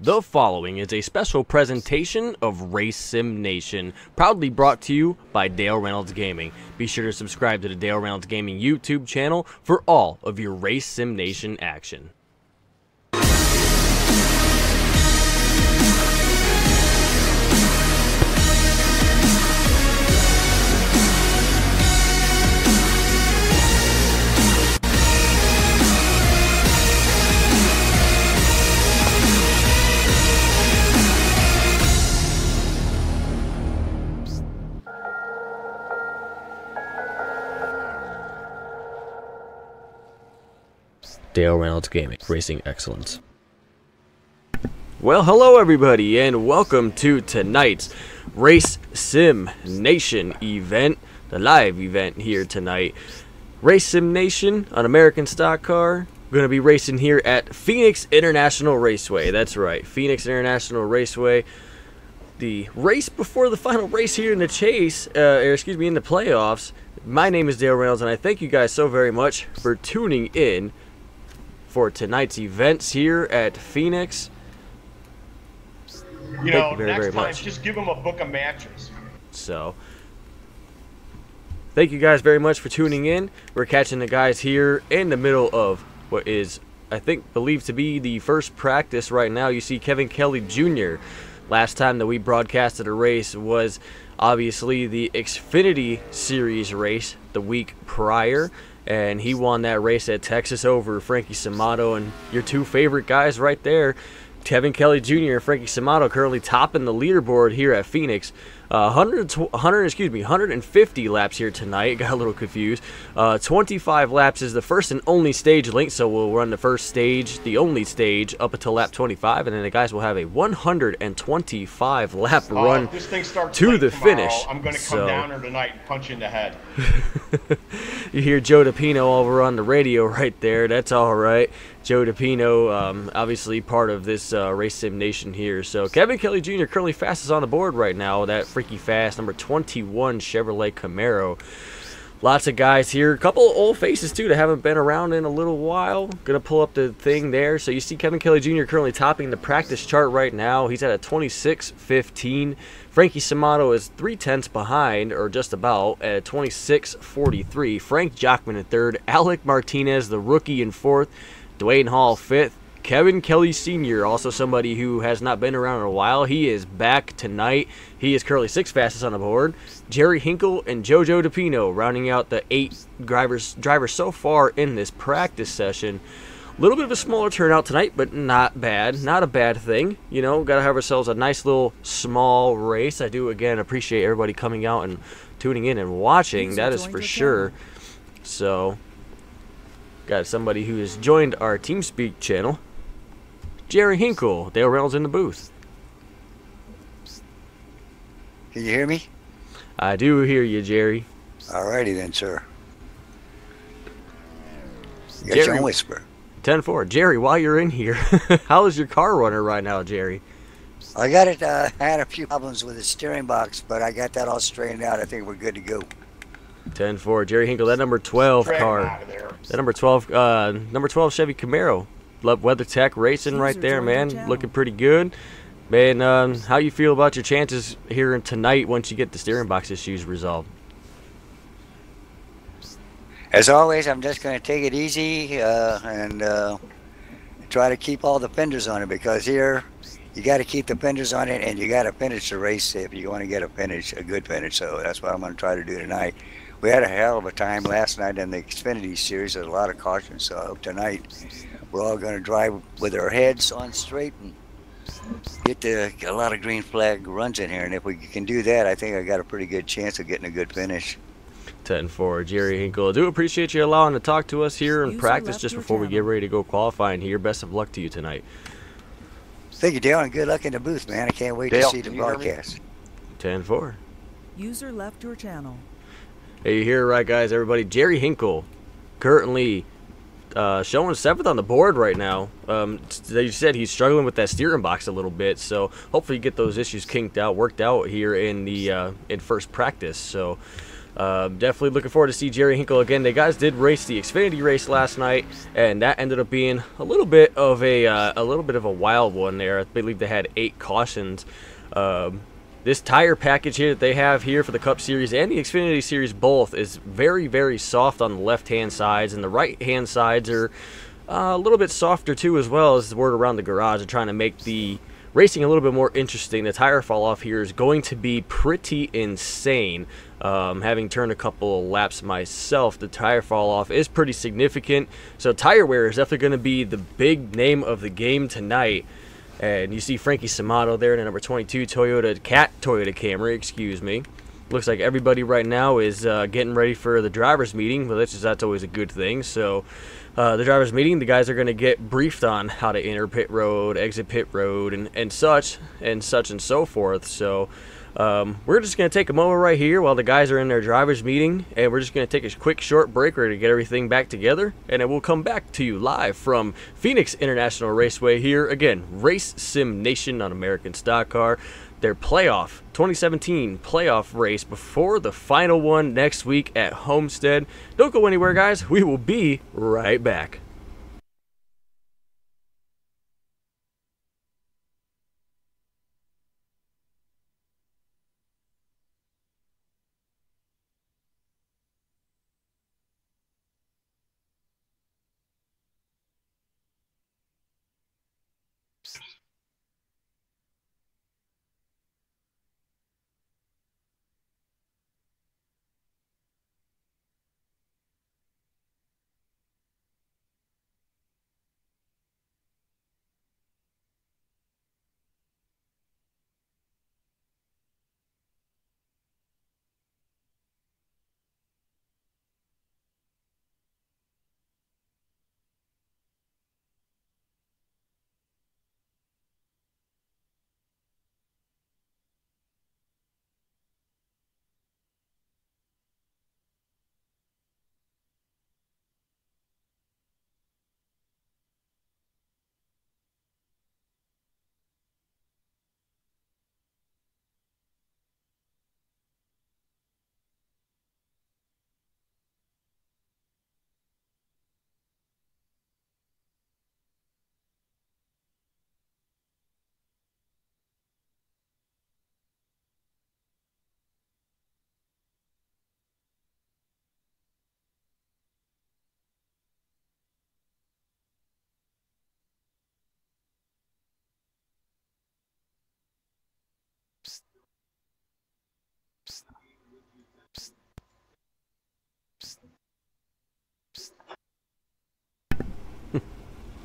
The following is a special presentation of Race Sim Nation, proudly brought to you by Dale Reynolds Gaming. Be sure to subscribe to the Dale Reynolds Gaming YouTube channel for all of your Race Sim Nation action. Dale Reynolds Gaming, racing excellence. Well, hello everybody, and welcome to tonight's Race Sim Nation event, the live event here tonight. Race Sim Nation, an American stock car, going to be racing here at Phoenix International Raceway. That's right, Phoenix International Raceway. The race before the final race here in the chase, in the playoffs. My name is Dale Reynolds, and I thank you guys so very much for tuning in for tonight's events here at Phoenix. You know, next time, just give them a book of matches. So, thank you guys very much for tuning in. We're catching the guys here in the middle of what is, I think, believed to be the first practice right now. You see Kevin Kelly Jr. Last time that we broadcasted a race was obviously the Xfinity Series race the week prior. And he won that race at Texas over Frankie Samato, and your two favorite guys right there, Kevin Kelly Jr. and Frankie Samato, currently topping the leaderboard here at Phoenix. 150 laps here tonight. Got a little confused. 25 laps is the first and only stage length, so we'll run the first stage, the only stage, up until lap 25, and then the guys will have a 125 lap run this thing starts to the tomorrow, finish. I'm going to come down there tonight and punch you in the head. You hear Joe DePino over on the radio right there. That's all right. Joe DePino, obviously part of this Race Sim Nation here. So Kevin Kelly Jr. currently fastest on the board right now. That freaky fast number 21 Chevrolet Camaro. Lots of guys here. A couple of old faces too that haven't been around in a little while. Gonna pull up the thing there. So you see Kevin Kelly Jr. currently topping the practice chart right now. He's at a 26.15. Frankie Samato is 0.3 behind, or just about, at 26.43. Frank Jockman in third. Alec Martinez, the rookie, in fourth. Dwayne Hall fifth. Kevin Kelly Sr., also somebody who has not been around in a while. He is back tonight. He is currently sixth fastest on the board. Jerry Hinkle and JoJo DePino rounding out the 8 drivers so far in this practice session. A little bit of a smaller turnout tonight, but not bad. Not a bad thing. You know, got to have ourselves a nice little small race. I do, again, appreciate everybody coming out and tuning in and watching. That is for sure. So, got somebody who has joined our TeamSpeak channel. Jerry Hinkle, Dale Reynolds in the booth. Can you hear me? I do hear you, Jerry. Alrighty then, sir. You got Jerry, your own whisper. 10-4. Jerry, while you're in here, how is your car running right now, Jerry? I got it. I had a few problems with the steering box, but I got that all straightened out. I think we're good to go. 10-4. Jerry Hinkle, that number 12 car. That number 12 Chevy Camaro. Love WeatherTech Racing right there, man. Looking pretty good. Man, how you feel about your chances here tonight once you get the steering box issues resolved? As always, I'm just going to take it easy and try to keep all the fenders on it, because here you got to keep the fenders on it, and you got to finish the race if you want to get a good finish. So that's what I'm going to try to do tonight. We had a hell of a time last night in the Xfinity Series. There's a lot of caution, so I hope tonight we're all going to drive with our heads on straight and get a lot of green flag runs in here. And if we can do that, I think I got a pretty good chance of getting a good finish. 10-4, Jerry Hinkle. I do appreciate you allowing to talk to us here in practice just before we get ready to go qualifying here. Best of luck to you tonight. Thank you, Dale, and good luck in the booth, man. I can't wait to see the broadcast. 10-4. User left your channel. Hey, you hear it right, guys, everybody. Jerry Hinkle currently showing 7th on the board right now. They said he's struggling with that steering box a little bit, so hopefully get those issues worked out here in the in first practice. So Definitely looking forward to see Jerry Hinkle again. The guys did race the Xfinity race last night, and that ended up being a little bit of a wild one there. I believe they had 8 cautions. This tire package here that they have here for the Cup Series and the Xfinity Series both is very, very soft on the left-hand sides, and the right-hand sides are a little bit softer too, as well as the word around the garage and trying to make the racing a little bit more interesting. The tire fall off here is going to be pretty insane. Having turned a couple of laps myself, the tire fall off is pretty significant. So tire wear is definitely going to be the big name of the game tonight. And you see Frankie Samato there in a number 22 Toyota Camry, excuse me. Looks like everybody right now is getting ready for the driver's meeting. Well, that's always a good thing. So the driver's meeting, the guys are going to get briefed on how to enter pit road, exit pit road, and such and so forth. So we're just going to take a moment right here while the guys are in their driver's meeting, and we're just going to take a quick short break to get everything back together, and then we'll come back to you live from Phoenix International Raceway here. Again, Race Sim Nation on American Stock Car. Their playoff 2017 playoff race before the final one next week at Homestead. Don't go anywhere, guys. We will be right back.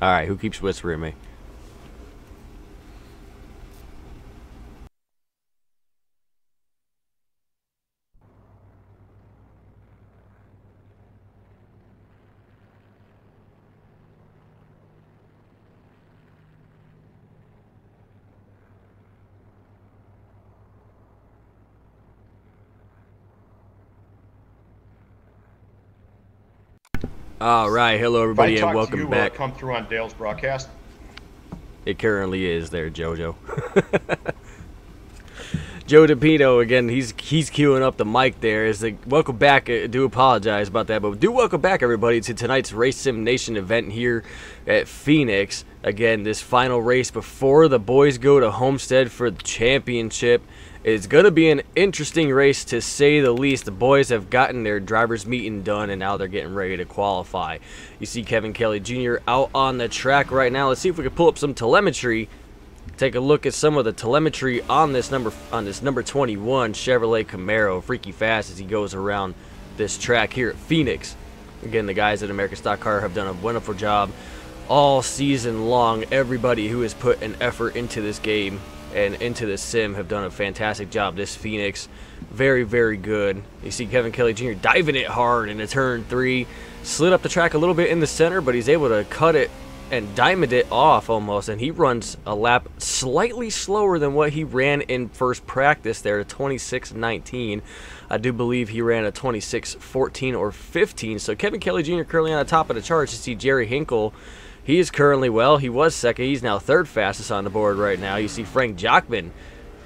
All right, who keeps whispering me? All right, hello everybody, and welcome back. Come through on Dale's broadcast. It currently is there, JoJo. Joe DePino again. He's queuing up the mic there. Is the welcome back. I do apologize about that, but do welcome back everybody to tonight's Race Sim Nation event here at Phoenix. Again, this final race before the boys go to Homestead for the championship. It's going to be an interesting race, to say the least. The boys have gotten their driver's meeting done, and now they're getting ready to qualify. You see Kevin Kelly Jr. out on the track right now. Let's see if we can pull up some telemetry. Take a look at some of the telemetry on this number 21 Chevrolet Camaro. Freaky fast as he goes around this track here at Phoenix. Again, the guys at American Stock Car have done a wonderful job all season long. Everybody who has put an effort into this game and into the sim have done a fantastic job. This Phoenix, very, very good. You see Kevin Kelly Jr. diving it hard into turn 3. Slid up the track a little bit in the center, but he's able to cut it and diamond it off almost, and he runs a lap slightly slower than what he ran in first practice there, 26:19. I do believe he ran a 26:14 or 15. So Kevin Kelly Jr. currently on the top of the charts. You see Jerry Hinkle. He is currently, well, he was second. He's now third fastest on the board right now. You see Frank Jockman,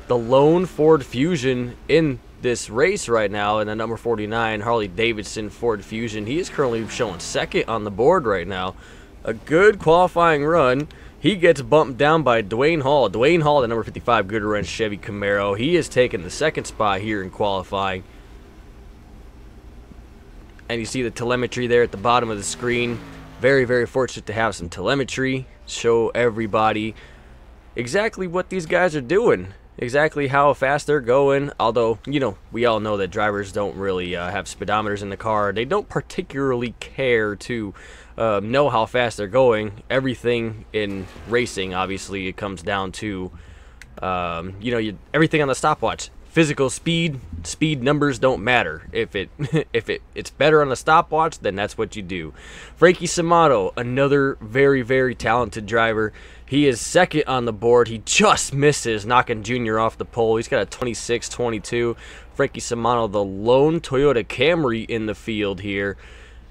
the lone Ford Fusion in this race right now in the number 49 Harley Davidson Ford Fusion. He is currently showing second on the board right now. A good qualifying run. He gets bumped down by Dwayne Hall. Dwayne Hall, the number 55 Goodwrench Chevy Camaro. He is taking the second spot here in qualifying. And you see the telemetry there at the bottom of the screen. Very, very fortunate to have some telemetry. Show everybody exactly what these guys are doing. Exactly how fast they're going. Although, you know, we all know that drivers don't really have speedometers in the car. They don't particularly care to know how fast they're going. Everything in racing, obviously, it comes down to, you know, everything on the stopwatch. Physical speed numbers don't matter. If it's better on the stopwatch, then that's what you do. Frankie Samato, another very, very talented driver. He is second on the board. He just misses knocking Junior off the pole. He's got a 26-22. Frankie Samato, the lone Toyota Camry in the field here.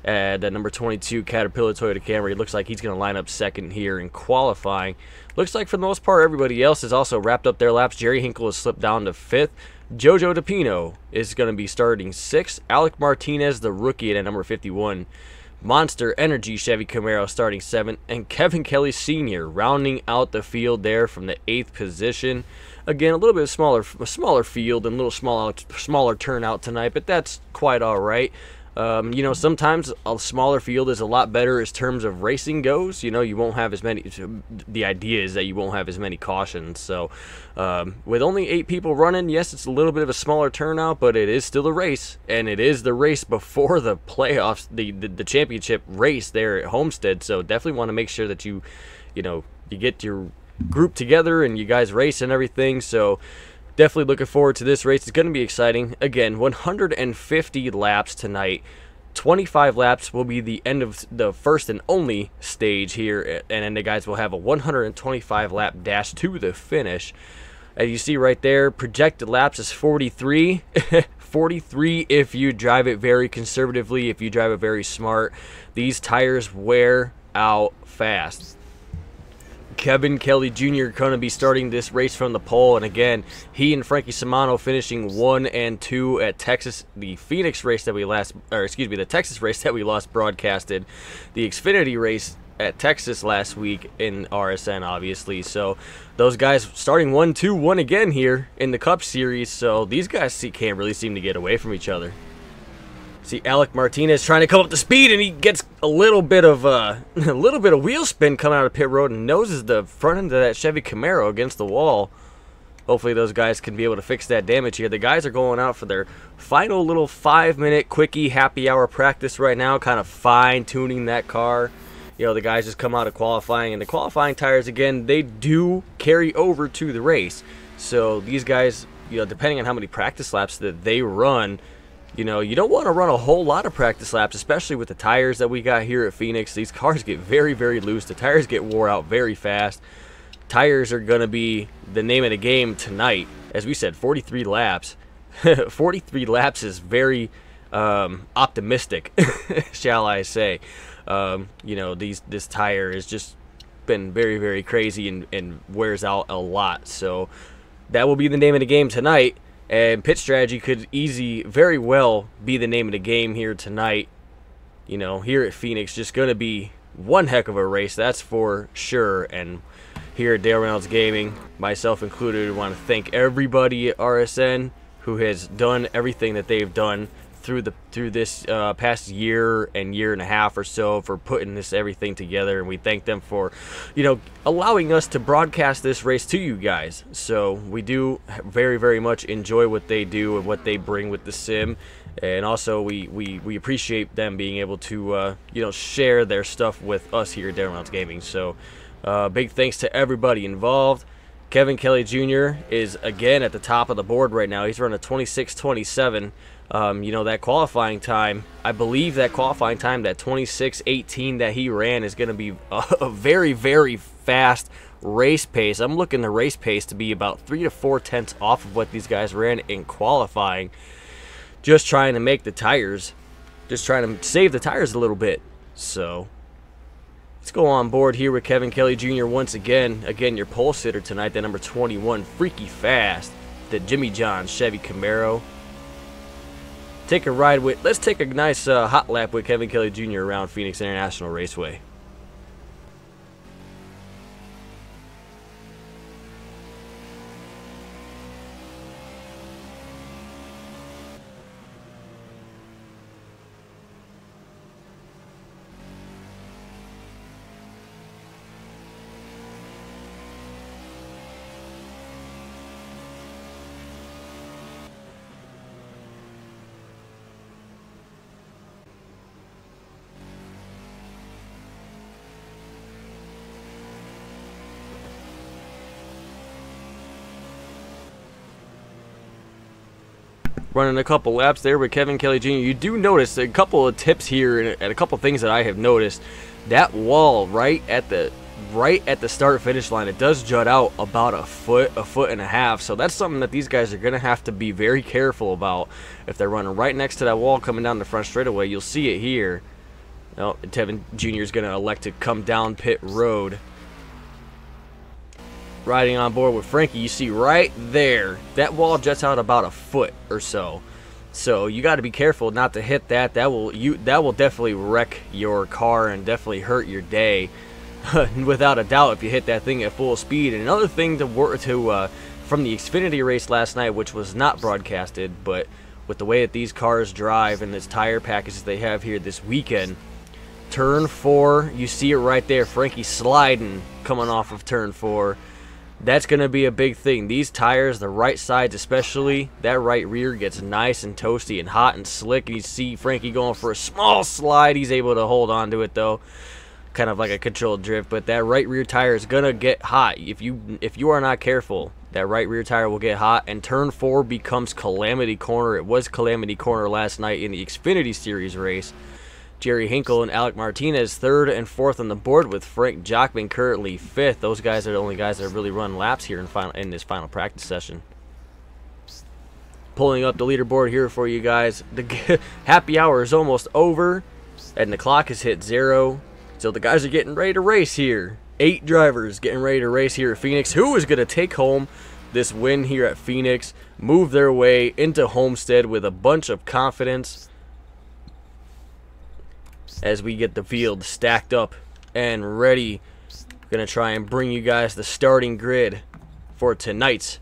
The number 22 Caterpillar Toyota Camry. It looks like he's going to line up second here in qualifying. Looks like for the most part everybody else has also wrapped up their laps. Jerry Hinkle has slipped down to 5th. Jojo DePino is going to be starting 6th. Alec Martinez, the rookie, at number 51. Monster Energy Chevy Camaro starting 7th. And Kevin Kelly Sr. rounding out the field there from the 8th position. Again, a little bit smaller field and a little smaller turnout tonight, but that's quite all right. You know, sometimes a smaller field is a lot better as terms of racing goes. You know, you won't have as many, the idea is that you won't have as many cautions. So with only 8 people running, yes, it's a little bit of a smaller turnout, but it is still a race, and it is the race before the playoffs, the championship race there at Homestead. So definitely want to make sure that you know, you get your group together and you guys race and everything. So definitely looking forward to this race. It's going to be exciting. Again, 150 laps tonight. 25 laps will be the end of the first and only stage here, and then the guys will have a 125 lap dash to the finish. As you see right there, projected laps is 43. 43 if you drive it very conservatively, if you drive it very smart. These tires wear out fast. Kevin Kelly Jr. going to be starting this race from the pole, and again, he and Frankie Samato finishing 1 and 2 at Texas, the Phoenix race that we the Texas race that we lost broadcasted, the Xfinity race at Texas last week in RSN, obviously. So those guys starting 1-2-1 again here in the Cup Series. So these guys can't really seem to get away from each other. See Alec Martinez trying to come up to speed, and he gets a little bit of wheel spin coming out of pit road and noses the front end of that Chevy Camaro against the wall. Hopefully those guys can be able to fix that damage here. The guys are going out for their final little 5-minute quickie happy hour practice right now, kind of fine-tuning that car. You know, the guys just come out of qualifying, and the qualifying tires, again, they do carry over to the race. So these guys, you know, depending on how many practice laps that they run, you know, you don't want to run a whole lot of practice laps, especially with the tires that we got here at Phoenix. These cars get very, very loose. The tires get wore out very fast. Tires are going to be the name of the game tonight. As we said, 43 laps. 43 laps is very optimistic, shall I say. You know, this tire has just been very, very crazy and wears out a lot. So that will be the name of the game tonight. And pit strategy could very well be the name of the game here tonight. You know, here at Phoenix, just going to be one heck of a race, that's for sure. And here at Dale Reynolds Gaming, myself included, I want to thank everybody at RSN who has done everything that they've done through this past year and a half or so for putting everything together, and we thank them for, you know, allowing us to broadcast this race to you guys. So we do very, very much enjoy what they do and what they bring with the sim, and also we appreciate them being able to you know, share their stuff with us here at Dale Reynolds Gaming. So big thanks to everybody involved. Kevin Kelly Jr. is again at the top of the board right now. He's running a 26-27. You know, that qualifying time, I believe that qualifying time, that 26-18 that he ran, is going to be a very, very fast race pace. I'm looking the race pace to be about 3 to 4 tenths off of what these guys ran in qualifying. Just trying to make the tires, just trying to save the tires a little bit. So let's go on board here with Kevin Kelly Jr. once again. Again, your pole sitter tonight, the number 21, Freaky Fast, the Jimmy John Chevy Camaro. take a ride with, let's take a nice hot lap with Kevin Kelly Jr. around Phoenix International Raceway. Running a couple laps there with Kevin Kelly Jr. You do notice a couple of tips here and a couple things that I have noticed. That wall right at the start finish line, it does jut out about a foot and a half. So that's something that these guys are going to have to be very careful about if they're running right next to that wall coming down the front straightaway. You'll see it here. Oh, Kevin Jr. is going to elect to come down pit road. Riding on board with Frankie, you see right there, that wall juts out about a foot or so. So you got to be careful not to hit that. That will definitely wreck your car and definitely hurt your day, without a doubt, if you hit that thing at full speed. And another thing from the Xfinity race last night, which was not broadcasted, but with the way that these cars drive and this tire packages they have here this weekend, turn 4, you see it right there, Frankie sliding coming off of turn 4. That's going to be a big thing. These tires, the right sides especially, that right rear gets nice and toasty and hot and slick. You see Frankie going for a small slide. He's able to hold on to it though, kind of like a controlled drift. But that right rear tire is going to get hot. If you are not careful, that right rear tire will get hot, and turn 4 becomes Calamity Corner. It was Calamity Corner last night in the Xfinity Series race. Jerry Hinkle and Alec Martinez 3rd and 4th on the board, with Frank Jockman currently 5th. Those guys are the only guys that really run laps here in this final practice session. Pulling up the leaderboard here for you guys. The happy hour is almost over, and the clock has hit 0. So the guys are getting ready to race here. 8 drivers getting ready to race here at Phoenix. Who is going to take home this win here at Phoenix, move their way into Homestead with a bunch of confidence, as we get the field stacked up and ready. We're going to try and bring you guys the starting grid for tonight's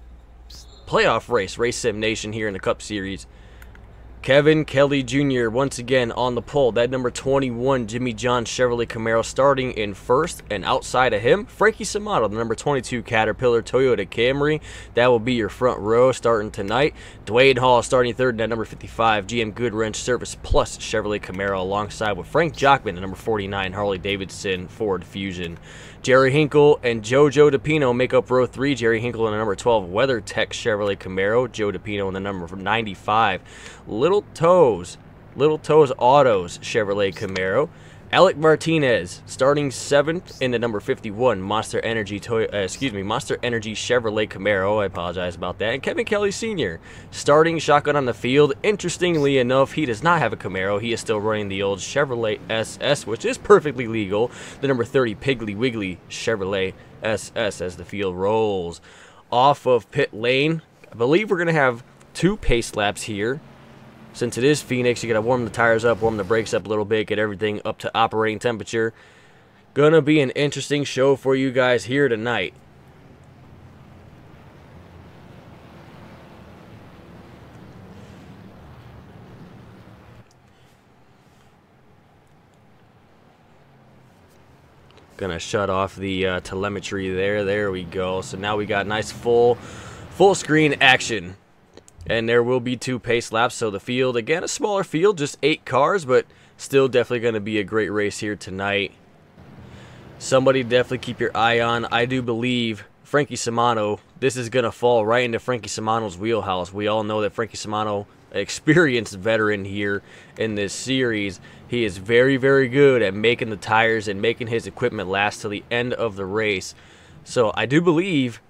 playoff race, Race Sim Nation here in the Cup Series. Kevin Kelly Jr. once again on the pole. That number 21 Jimmy John Chevrolet Camaro starting in 1st, and outside of him, Frankie Samato, the number 22 Caterpillar Toyota Camry. That will be your front row starting tonight. Dwayne Hall starting 3rd in that number 55 GM Goodwrench Service Plus Chevrolet Camaro, alongside with Frank Jockman, the number 49 Harley Davidson Ford Fusion. Jerry Hinkle and Joe DePino make up row 3. Jerry Hinkle in the number 12 WeatherTech Chevrolet Camaro. Joe DePino in the number 95 Little Toes Autos Chevrolet Camaro. Alec Martinez starting 7th in the number 51 Monster Energy Chevrolet Camaro. I apologize about that. And Kevin Kelly Sr. starting shotgun on the field. Interestingly enough, he does not have a Camaro. He is still running the old Chevrolet SS, which is perfectly legal. The number 30 Piggly Wiggly Chevrolet SS as the field rolls off of pit lane. I believe we're going to have 2 pace laps here. Since it is Phoenix, you got to warm the tires up, warm the brakes up a little bit, get everything up to operating temperature. Gonna be an interesting show for you guys here tonight. Gonna shut off the telemetry there. There we go. So now we got nice full screen action. And there will be 2 pace laps, so the field, again, a smaller field, just 8 cars, but still definitely going to be a great race here tonight. Somebody definitely keep your eye on. I do believe Frankie Samato, this is going to fall right into Frankie Samano's wheelhouse. We all know that Frankie Samato, experienced veteran here in this series, he is very, very good at making the tires and making his equipment last till the end of the race. So I do believe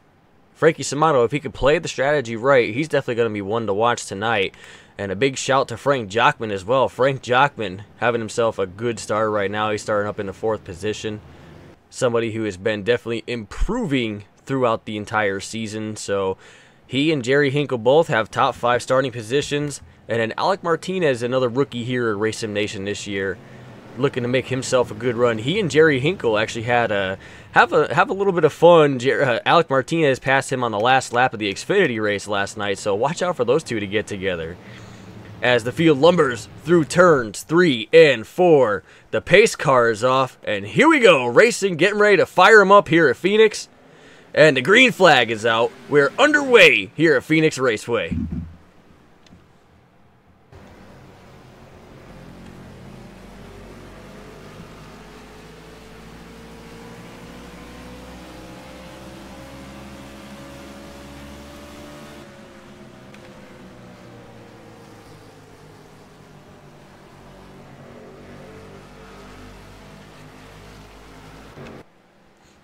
Frankie Samato, if he could play the strategy right, he's definitely going to be one to watch tonight. And a big shout to Frank Jockman as well. Frank Jockman having himself a good start right now. He's starting up in the 4th position. Somebody who has been definitely improving throughout the entire season. So He and Jerry Hinkle both have top 5 starting positions. And then Alec Martinez, another rookie here at Race Sim Nation this year, looking to make himself a good run. He and Jerry Hinkle actually had have a little bit of fun. Alec Martinez passed him on the last lap of the Xfinity race last night, so watch out for those two to get together. As the field lumbers through turns 3 and 4, the pace car is off, and here we go, racing, getting ready to fire them up here at Phoenix. And the green flag is out. We're underway here at Phoenix Raceway.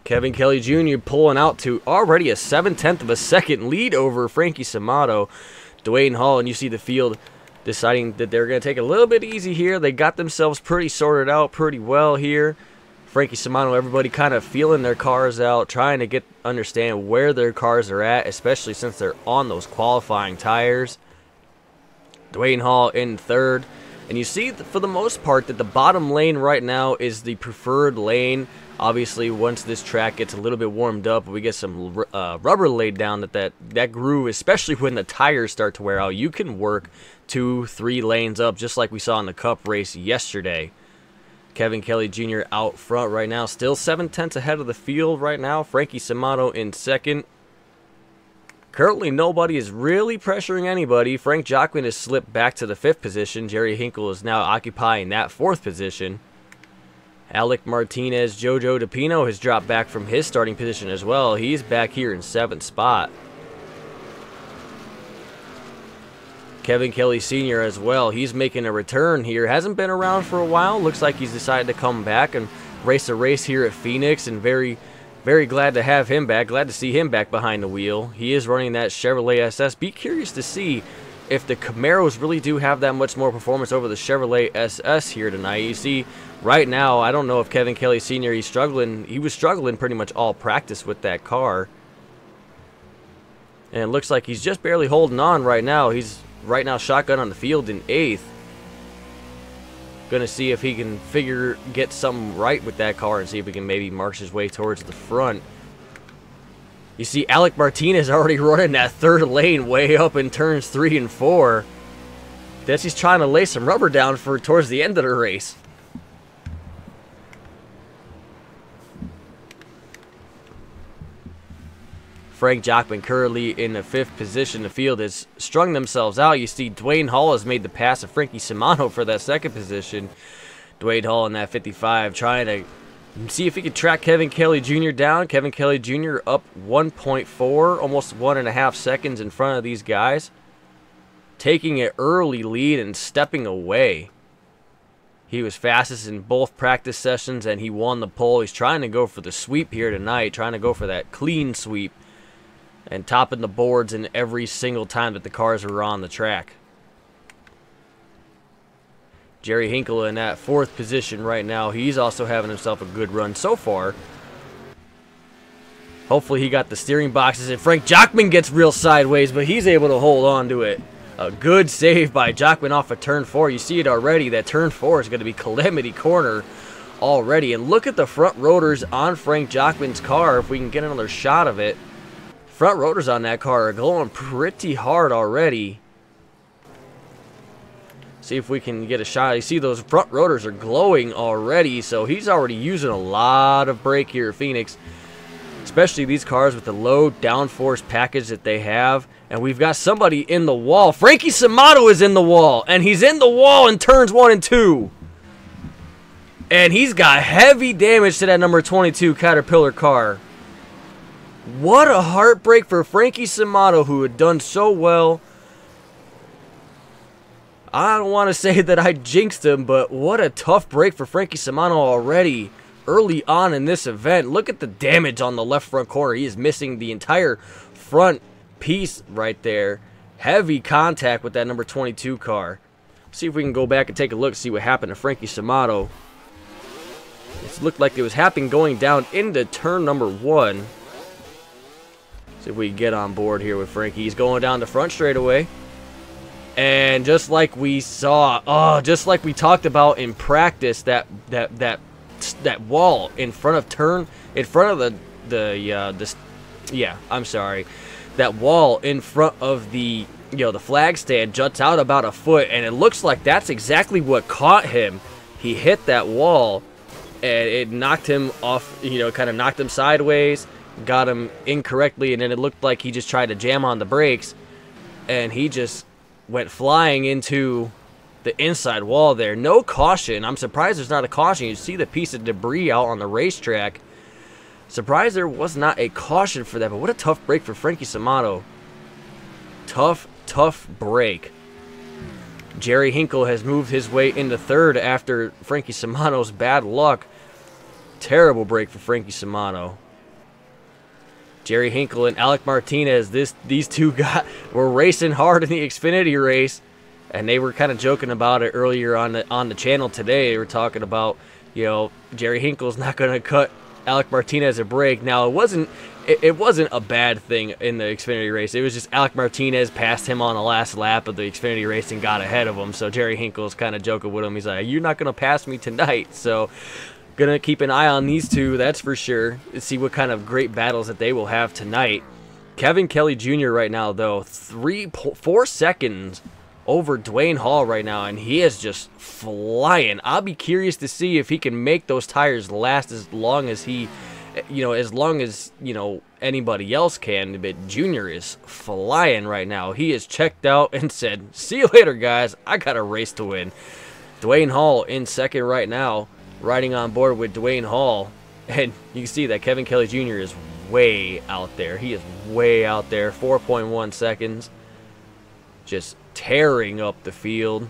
Kevin Kelly Jr. pulling out to already a 7/10 of a second lead over Frankie Samato. Dwayne Hall, and you see the field deciding that they're going to take it a little bit easy here. They got themselves pretty sorted out pretty well here. Frankie Samato, everybody kind of feeling their cars out, trying to understand where their cars are at, especially since they're on those qualifying tires. Dwayne Hall in third. And you see, for the most part, that the bottom lane right now is the preferred lane. Obviously, once this track gets a little bit warmed up, we get some rubber laid down, that groove, especially when the tires start to wear out, you can work 2-3 lanes up, just like we saw in the Cup race yesterday. Kevin Kelly Jr. out front right now, still 7/10 ahead of the field right now. Frankie Samato in second. Currently, nobody is really pressuring anybody. Frank Jockman has slipped back to the 5th position. Jerry Hinkle is now occupying that 4th position. Alec Martinez, Jojo DePino has dropped back from his starting position as well. He's back here in 7th spot. Kevin Kelly Sr. as well. He's making a return here. Hasn't been around for a while. Looks like he's decided to come back and race a race here at Phoenix, and very glad to have him back. Glad to see him back behind the wheel. He is running that Chevrolet SS. Be curious to see if the Camaros really do have that much more performance over the Chevrolet SS here tonight. You see, right now, I don't know if Kevin Kelly Sr. He's struggling. He was struggling pretty much all practice with that car. And it looks like he's just barely holding on right now. He's right now shotgun on the field in 8th. Gonna see if he can get something right with that car and see if he can maybe march his way towards the front. You see Alec Martinez already running that 3rd lane way up in turns 3 and 4. Guess he's trying to lay some rubber down for towards the end of the race. Frank Jockman currently in the 5th position. The field has strung themselves out. You see Dwayne Hall has made the pass of Frankie Samato for that 2nd position. Dwayne Hall in that 55 trying to see if he can track Kevin Kelly Jr. down. Kevin Kelly Jr. up 1.4, almost 1.5 seconds in front of these guys. Taking an early lead and stepping away. He was fastest in both practice sessions and he won the pole. He's trying to go for the sweep here tonight, trying to go for that clean sweep and topping the boards in every single time that the cars were on the track. Jerry Hinkle in that 4th position right now. He's also having himself a good run so far. Hopefully he got the steering boxes, and Frank Jockman gets real sideways, but he's able to hold on to it. A good save by Jockman off of turn 4. You see it already. That turn 4 is going to be Calamity Corner already. And look at the front rotors on Frank Jockman's car. If we can get another shot of it. Front rotors on that car are glowing pretty hard already. See if we can get a shot. You see those front rotors are glowing already, so he's already using a lot of brake here at Phoenix, especially these cars with the low downforce package that they have. And we've got somebody in the wall. Frankie Samato is in the wall, and he's in the wall in turns 1 and 2. And he's got heavy damage to that number 22 Caterpillar car. What a heartbreak for Frankie Samato, who had done so well. I don't want to say that I jinxed him, but what a tough break for Frankie Samato already early on in this event. Look at the damage on the left front corner. He is missing the entire front piece right there. Heavy contact with that number 22 car. See if we can go back and take a look, see what happened to Frankie Samato. It looked like it was happening going down into turn number 1. See if we can get on board here with Frankie. He's going down the front straightaway. And just like we saw, just like we talked about in practice, that wall in front of that wall in front of the the flag stand juts out about a foot, and it looks like that's exactly what caught him. He hit that wall, and it knocked him off. Kind of knocked him sideways, got him incorrectly, and then it looked like he just tried to jam on the brakes, and he just went flying into the inside wall there. No caution. I'm surprised there's not a caution. You see the piece of debris out on the racetrack. Surprised there was not a caution for that, but what a tough break for Frankie Samato. Tough break. Jerry Hinkle has moved his way into third after Frankie Samato's bad luck. Terrible break for Frankie Samato. Jerry Hinkle and Alec Martinez, these two were racing hard in the Xfinity race, and they were kind of joking about it earlier on the channel today. They were talking about, Jerry Hinkle's not going to cut Alec Martinez a break. Now, it wasn't a bad thing in the Xfinity race. It was just Alec Martinez passed him on the last lap of the Xfinity race and got ahead of him. So Jerry Hinkle's kind of joking with him. He's like, "You're not going to pass me tonight." So gonna keep an eye on these two, that's for sure. Let's see what kind of great battles that they will have tonight. Kevin Kelly Jr. right now, though, 4 seconds over Dwayne Hall right now, and he is just flying. I'll be curious to see if he can make those tires last as long as anybody else can. But Jr. is flying right now. He is checked out and said, "See you later, guys. I got a race to win." Dwayne Hall in second right now, riding on board with Dwayne Hall, and you can see that Kevin Kelly Jr. is way out there. He is way out there. 4.1 seconds, just tearing up the field.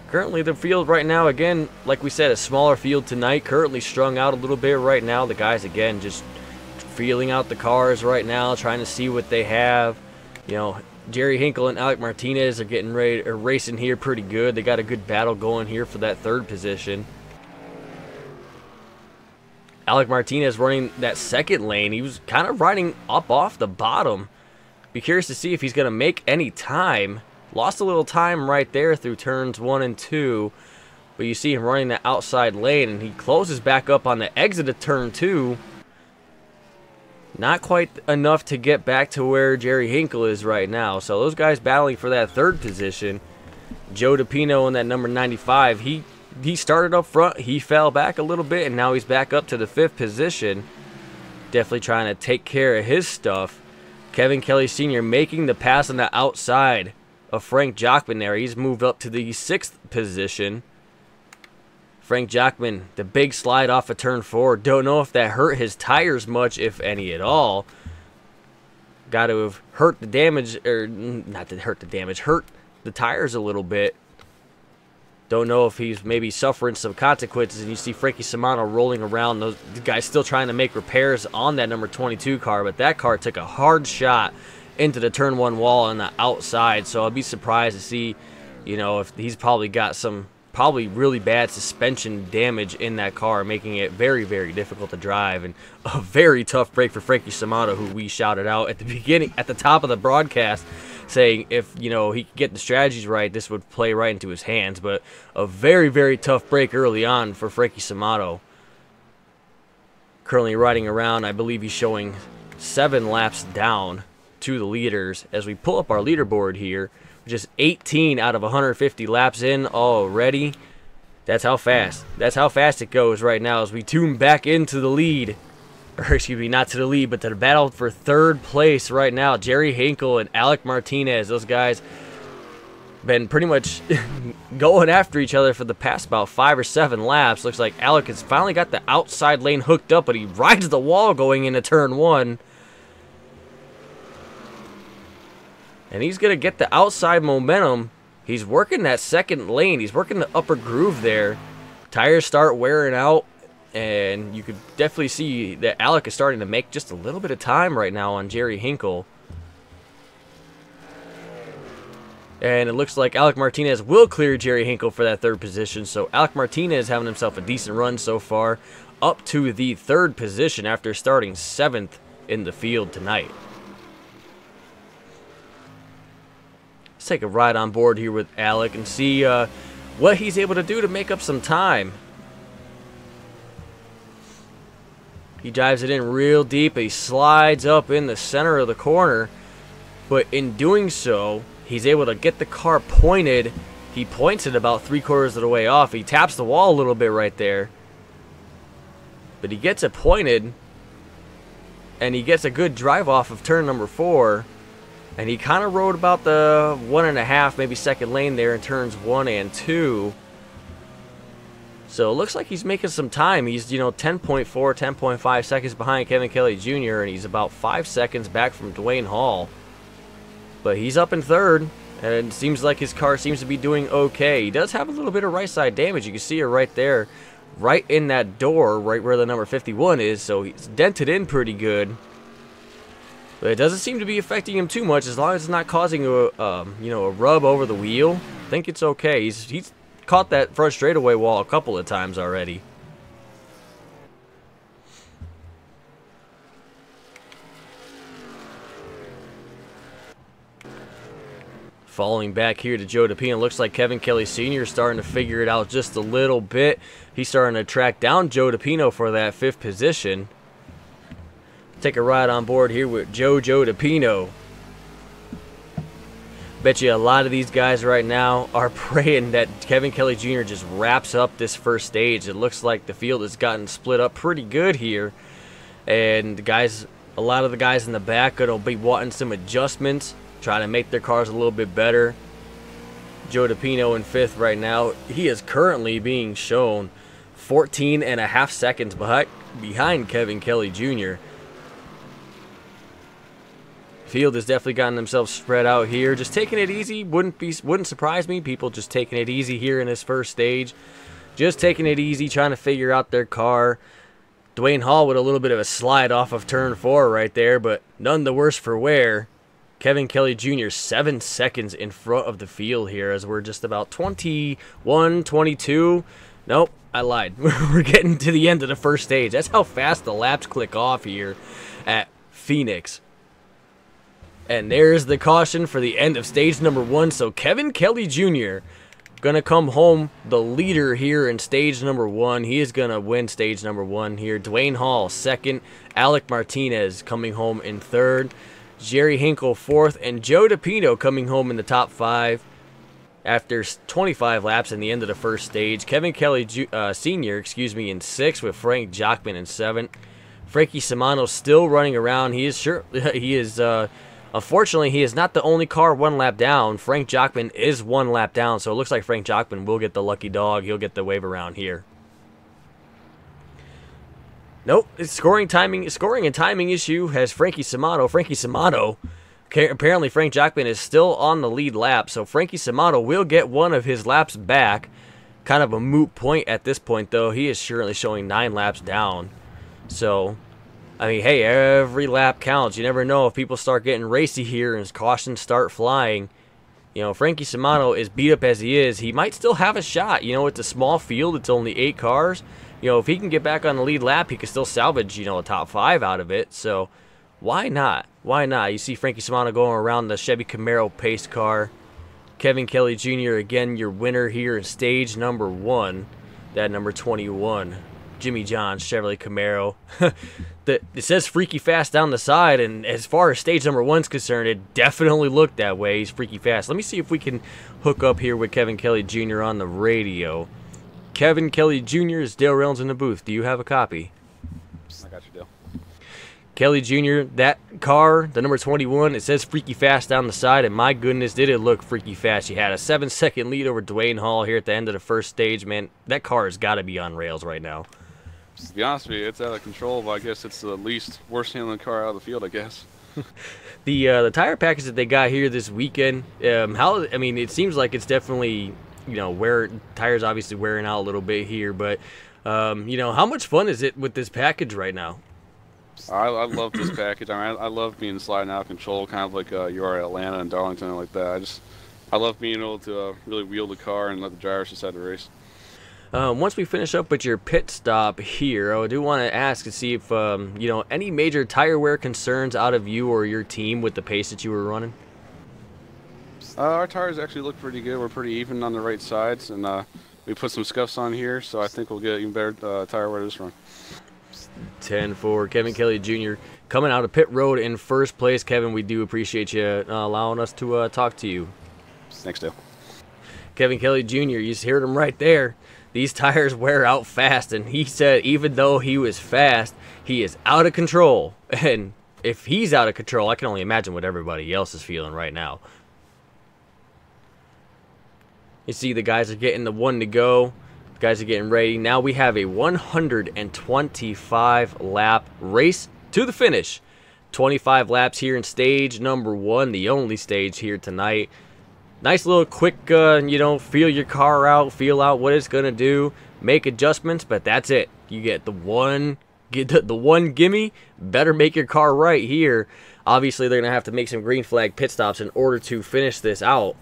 Currently the field right now, again, like we said, a smaller field tonight, currently strung out a little bit right now. The guys, again, just feeling out the cars right now, trying to see what they have. Jerry Hinkle and Alec Martinez are getting ready, or racing here pretty good. They got a good battle going here for that third position. Alec Martinez running that second lane. He was kind of riding up off the bottom. Be curious to see if he's going to make any time. Lost a little time right there through turns 1 and 2. But you see him running the outside lane, and he closes back up on the exit of turn 2. Not quite enough to get back to where Jerry Hinkle is right now. So those guys battling for that third position. Joe DePino in that number 95. He started up front. He fell back a little bit, and now he's back up to the 5th position. Definitely trying to take care of his stuff. Kevin Kelly Sr. making the pass on the outside of Frank Jockman there. He's moved up to the 6th position. Frank Jockman, the big slide off of turn 4. Don't know if that hurt his tires much, if any at all. Got to have hurt the damage, or not to hurt the damage, hurt the tires a little bit. Don't know if he's maybe suffering some consequences. And you see Frankie Samato rolling around. Those guys still trying to make repairs on that number 22 car, but that car took a hard shot into the turn 1 wall on the outside. So I'd be surprised to see, if he's probably got some really bad suspension damage in that car, making it very, very difficult to drive. And a very tough break for Frankie Samato, who we shouted out at the beginning, at the top of the broadcast, saying if he could get the strategies right, this would play right into his hands. But a very, very tough break early on for Frankie Samato. Currently riding around, I believe he's showing 7 laps down to the leaders. As we pull up our leaderboard here, just 18 out of 150 laps in already. That's how fast it goes right now as we tune back into the lead. Or excuse me, not to the lead, but to the battle for third place right now. Jerry Hinkle and Alec Martinez, those guys been pretty much going after each other for the past about 5 or 7 laps. Looks like Alec has finally got the outside lane hooked up, but he rides the wall going into turn 1. And he's going to get the outside momentum. He's working that second lane. He's working the upper groove there. Tires start wearing out. And you could definitely see that Alec is starting to make just a little bit of time right now on Jerry Hinkle. And it looks like Alec Martinez will clear Jerry Hinkle for that third position. So Alec Martinez having himself a decent run so far. up to the 3rd position after starting 7th in the field tonight. Let's take a ride on board here with Alec and see what he's able to do to make up some time. He drives it in real deep. He slides up in the center of the corner. But in doing so, he's able to get the car pointed. He points it about 3/4 of the way off. He taps the wall a little bit right there. But he gets it pointed. And he gets a good drive off of turn number 4. And he kind of rode about the 1.5, maybe second lane there in turns 1 and 2. So it looks like he's making some time. He's, 10.4, 10.5 seconds behind Kevin Kelly Jr. And he's about 5 seconds back from Dwayne Hall. But he's up in 3rd. And it seems like his car seems to be doing okay. He does have a little bit of right side damage. You can see it right there. Right in that door, right where the number 51 is. So he's dented in pretty good. But it doesn't seem to be affecting him too much as long as it's not causing a rub over the wheel. I think it's okay. He's caught that front straightaway wall a couple of times already. Falling back here to Joe DePino, looks like Kevin Kelly Sr. is starting to figure it out just a little bit. He's starting to track down Joe DePino for that 5th position. Take a ride on board here with Joe DePino. Bet you a lot of these guys right now are praying that Kevin Kelly Jr. just wraps up this first stage. It looks like the field has gotten split up pretty good here. And a lot of the guys in the back are going to be wanting some adjustments, trying to make their cars a little bit better. Joe DePino in 5th right now. He is currently being shown 14.5 seconds behind Kevin Kelly Jr. Field has definitely gotten themselves spread out here. Just taking it easy. Wouldn't surprise me. People just taking it easy here in this first stage. Just taking it easy, trying to figure out their car. Dwayne Hall with a little bit of a slide off of turn 4 right there, but none the worse for wear. Kevin Kelly Jr. 7 seconds in front of the field here as we're just about 21, 22. Nope, I lied. We're getting to the end of the first stage. That's how fast the laps click off here at Phoenix. And there's the caution for the end of stage number 1. So Kevin Kelly Jr. gonna come home the leader here in stage number 1. He is gonna win stage number 1 here. Dwayne Hall 2nd. Alec Martinez coming home in 3rd. Jerry Hinkle 4th. And Joe DePino coming home in the top 5 after 25 laps in the end of the first stage. Kevin Kelly Sr. in 6th with Frank Jockman in 7th. Frankie Simano still running around. Unfortunately, he is not the only car 1 lap down. Frank Jockman is 1 lap down, so it looks like Frank Jockman will get the lucky dog. He'll get the wave around here. Nope, it's scoring and timing issue has Frankie Simano. Frankie Simano, apparently Frank Jockman is still on the lead lap, so Frankie Simano will get one of his laps back. Kind of a moot point at this point, though. He is currently showing 9 laps down. So, I mean, hey, every lap counts. You never know if people start getting racy here and cautions start flying. Frankie Simano, as beat up as he is, he might still have a shot. It's a small field. It's only 8 cars. If he can get back on the lead lap, he could still salvage, a top 5 out of it. So, why not? Why not? You see Frankie Simano going around the Chevy Camaro pace car. Kevin Kelly Jr., again, your winner here in stage number 1. That number 21. Jimmy John's Chevrolet Camaro. It says freaky fast down the side, and as far as stage number 1's concerned, it definitely looked that way. He's freaky fast. Let me see if we can hook up here with Kevin Kelly Jr. on the radio. Kevin Kelly Jr. is Dale Reynolds in the booth. Do you have a copy? I got you, Dale. Kelly Jr., that car, the number 21, it says freaky fast down the side, and my goodness, did it look freaky fast. He had a 7-second lead over Dwayne Hall here at the end of the first stage. Man, that car has got to be on rails right now. To be honest with you, it's out of control, but I guess it's the least worst handling car out of the field, I guess. The tire package that they got here this weekend, it seems like it's definitely, tires obviously wearing out a little bit here, but, how much fun is it with this package right now? I love this package. I love being sliding out of control, kind of like you are at Atlanta and Darlington and like that. I love being able to really wield the car and let the drivers decide to race. Once we finish up with your pit stop here, I do want to ask to see if, you know, any major tire wear concerns out of you or your team with the pace that you were running? Our tires actually look pretty good. We're pretty even on the right sides, and we put some scuffs on here, so I think we'll get even better tire wear this run. 10 for Kevin Kelly Jr. coming out of pit road in first place. Kevin, we do appreciate you allowing us to talk to you. Thanks, Dale. Kevin Kelly Jr., you just heard him right there. These tires wear out fast, and he said even though he was fast, he is out of control. And if he's out of control, I can only imagine what everybody else is feeling right now. You see the guys are getting the one to go. The guys are getting ready. Now we have a 125 lap race to the finish. 25 laps here in stage number 1, the only stage here tonight. Nice little quick, you know, feel your car out, feel out what it's going to do, make adjustments, but that's it. You get the one, gimme, better make your car right here. Obviously, they're going to have to make some green flag pit stops in order to finish this out,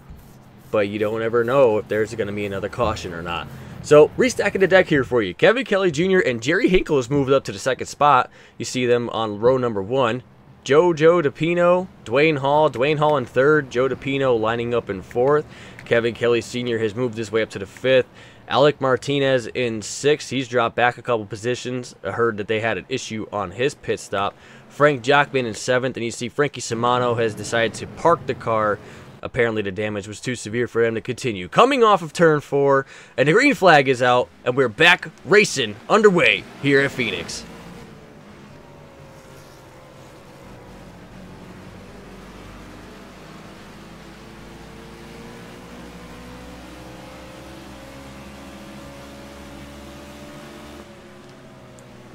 but you don't ever know if there's going to be another caution or not. So, restacking the deck here for you. Kevin Kelly Jr. and Jerry Hinkle has moved up to the second spot. You see them on row number 1. Joe DePino, Dwayne Hall in third, Joe DePino lining up in fourth. Kevin Kelly Sr. has moved his way up to the fifth. Alec Martinez in sixth. He's dropped back a couple positions. I heard that they had an issue on his pit stop. Frank Jockman in seventh, and you see Frankie Simano has decided to park the car. Apparently the damage was too severe for him to continue. Coming off of turn 4, and the green flag is out, and we're back racing underway here at Phoenix.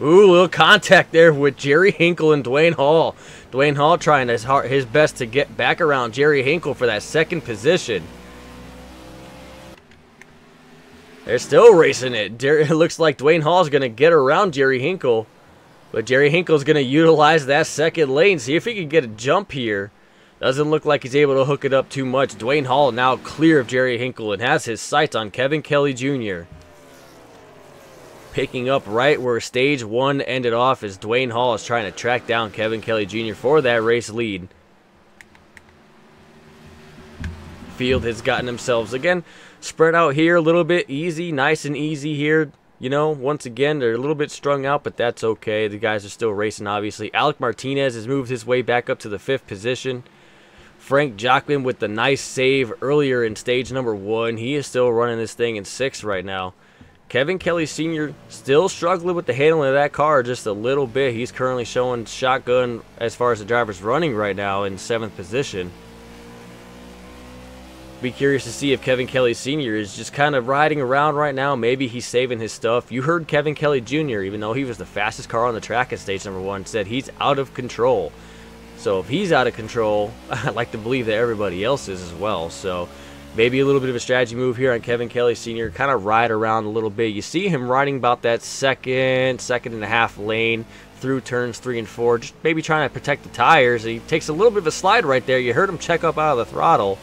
Ooh, little contact there with Jerry Hinkle and Dwayne Hall. Dwayne Hall trying his best to get back around Jerry Hinkle for that second position. They're still racing it. It looks like Dwayne Hall's going to get around Jerry Hinkle. But Jerry Hinkle's going to utilize that second lane. See if he can get a jump here. Doesn't look like he's able to hook it up too much. Dwayne Hall now clear of Jerry Hinkle and has his sights on Kevin Kelly Jr. Picking up right where stage 1 ended off as Dwayne Hall is trying to track down Kevin Kelly Jr. for that race lead. Field has gotten themselves, again, spread out here a little bit easy, nice and easy here. You know, once again, they're a little bit strung out, but that's okay. The guys are still racing, obviously. Alec Martinez has moved his way back up to the 5th position. Frank Jockman with the nice save earlier in stage number 1. He is still running this thing in 6th right now. Kevin Kelly Sr. still struggling with the handling of that car just a little bit. He's currently showing shotgun as far as the driver's running right now in 7th position. Be curious to see if Kevin Kelly Sr. is just kind of riding around right now. Maybe he's saving his stuff. You heard Kevin Kelly Jr., even though he was the fastest car on the track at stage number 1, said he's out of control. So if he's out of control, I'd like to believe that everybody else is as well. So maybe a little bit of a strategy move here on Kevin Kelly Sr. Kind of ride around a little bit. You see him riding about that second and a half lane through turns 3 and 4. Just maybe trying to protect the tires. He takes a little bit of a slide right there. You heard him check up out of the throttle.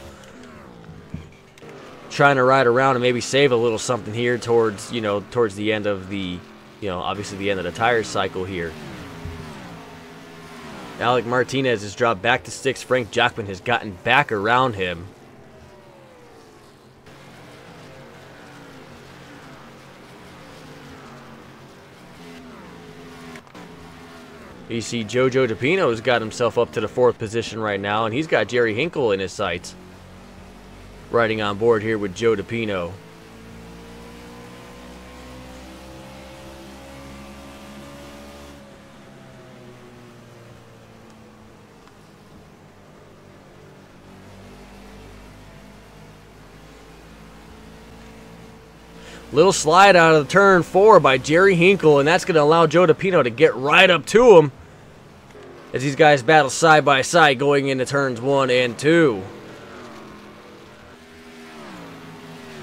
Trying to ride around and maybe save a little something here towards, you know, towards the end of the, you know, obviously the end of the tire cycle here. Alec Martinez has dropped back to 6th. Frank Jockman has gotten back around him. You see Jojo DePino has got himself up to the 4th position right now, and he's got Jerry Hinkle in his sights. Riding on board here with Joe DePino. Little slide out of turn 4 by Jerry Hinkle, and that's going to allow Joe DePino to get right up to him as these guys battle side by side going into turns 1 and 2.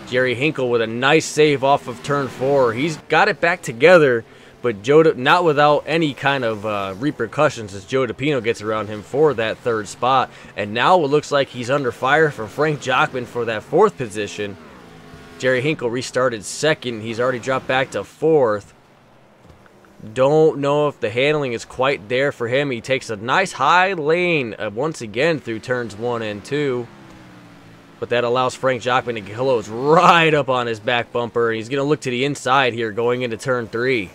Jerry Hinkle with a nice save off of turn 4. He's got it back together, but not without any kind of repercussions as Joe DePino gets around him for that 3rd spot. And now it looks like he's under fire from Frank Jockman for that 4th position. Jerry Hinkle restarted second. He's already dropped back to fourth. Don't know if the handling is quite there for him. He takes a nice high lane once again through turns 1 and 2. But that allows Frank Jockman to close right up on his back bumper. He's going to look to the inside here going into turn 3.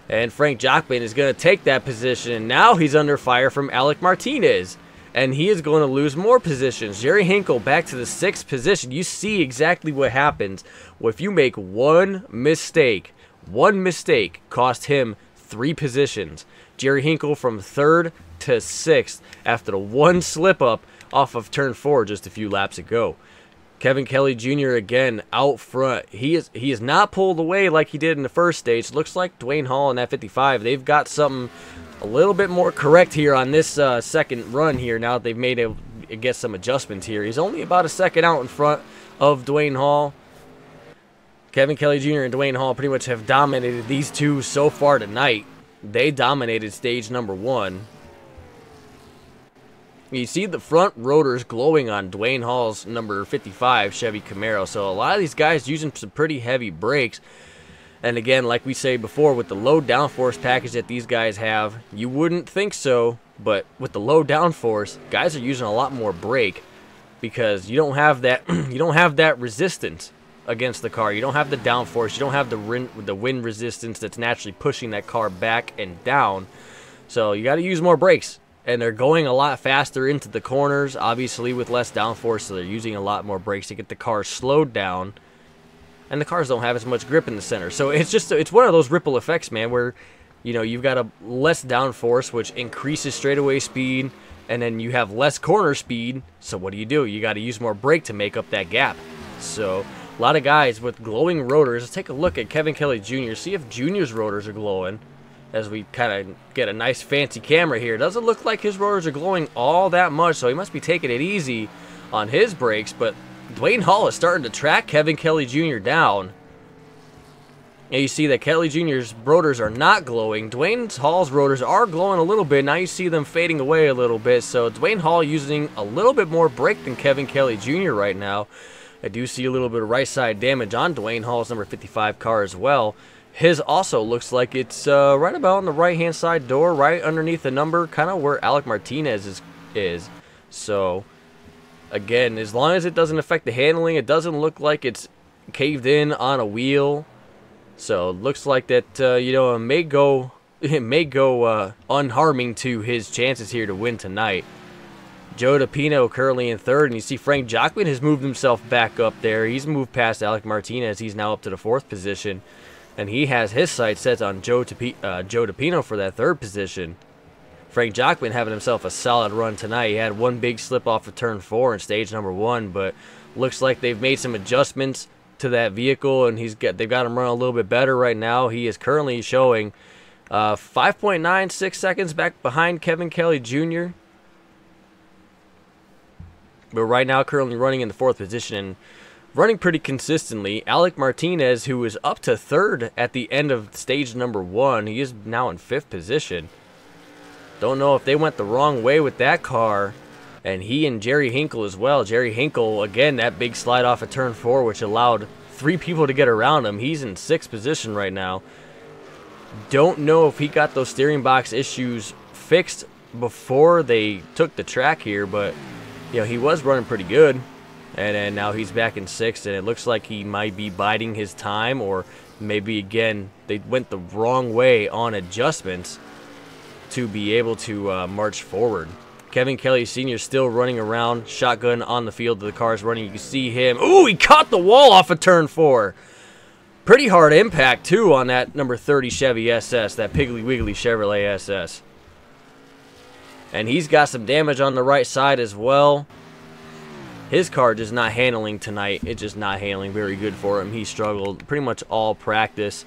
And Frank Jockman is going to take that position. And now he's under fire from Alec Martinez. And he is going to lose more positions. Jerry Hinkle back to the 6th position. You see exactly what happens if you make one mistake. One mistake cost him 3 positions. Jerry Hinkle from 3rd to 6th after the one slip up off of turn 4 just a few laps ago. Kevin Kelly Jr. again out front. He is not pulled away like he did in the first stage. Looks like Dwayne Hall and that 55. They've got something a little bit more correct here on this second run here. Now that they've made get some adjustments here. He's only about a second out in front of Dwayne Hall. Kevin Kelly Jr. and Dwayne Hall pretty much have dominated these two so far tonight. They dominated stage number 1. You see the front rotors glowing on Dwayne Hall's number 55 Chevy Camaro. So a lot of these guys using some pretty heavy brakes. And again, like we say before, with the low downforce package that these guys have, you wouldn't think so. But with the low downforce, guys are using a lot more brake because you don't have that. You don't have that resistance against the car. You don't have the downforce. You don't have the wind resistance that's naturally pushing that car back and down. So you got to use more brakes. And they're going a lot faster into the corners, obviously with less downforce, so they're using a lot more brakes to get the car slowed down. And the cars don't have as much grip in the center. So it's one of those ripple effects, man, where you've got a less downforce, which increases straightaway speed, and then you have less corner speed. So what do? You got to use more brake to make up that gap. So a lot of guys with glowing rotors. Let's take a look at Kevin Kelly Jr. See if Jr.'s rotors are glowing. As we kind of get a nice fancy camera here. Doesn't look like his rotors are glowing all that much, so he must be taking it easy on his brakes. But Dwayne Hall is starting to track Kevin Kelly Jr. down. And you see that Kelly Jr.'s rotors are not glowing. Dwayne Hall's rotors are glowing a little bit. Now you see them fading away a little bit. So Dwayne Hall using a little bit more brake than Kevin Kelly Jr. right now. I do see a little bit of right side damage on Dwayne Hall's number 55 car as well. His also looks like it's right about on the right-hand side door, right underneath the number, kind of where Alec Martinez is. So, again, as long as it doesn't affect the handling, it doesn't look like it's caved in on a wheel. So, it looks like that, it may go unharming to his chances here to win tonight. Joe DePino currently in 3rd, and you see Frank Jockman has moved himself back up there. He's moved past Alec Martinez. He's now up to the 4th position. And he has his sights set on Joe DePino for that 3rd position. Frank Jockman having himself a solid run tonight. He had one big slip off of turn 4 in stage number 1, but looks like they've made some adjustments to that vehicle, and they've got him run a little bit better right now. He is currently showing 5.96 seconds back behind Kevin Kelly Jr. But right now currently running in the 4th position and running pretty consistently. Alec Martinez, who was up to 3rd at the end of stage number 1, he is now in 5th position. Don't know if they went the wrong way with that car. And he and Jerry Hinkle as well. Jerry Hinkle, again, that big slide off of turn 4, which allowed 3 people to get around him. He's in 6th position right now. Don't know if he got those steering box issues fixed before they took the track here, but he was running pretty good. And then now he's back in 6th, and it looks like he might be biding his time, or maybe, again, they went the wrong way on adjustments to be able to march forward. Kevin Kelly Sr. still running around, shotgun on the field. The car's running. You can see him. Ooh, he caught the wall off of turn 4. Pretty hard impact, too, on that number 30 Chevy SS, that Piggly Wiggly Chevrolet SS. And he's got some damage on the right side as well. His car just not handling tonight. It's just not handling very good for him. He struggled pretty much all practice.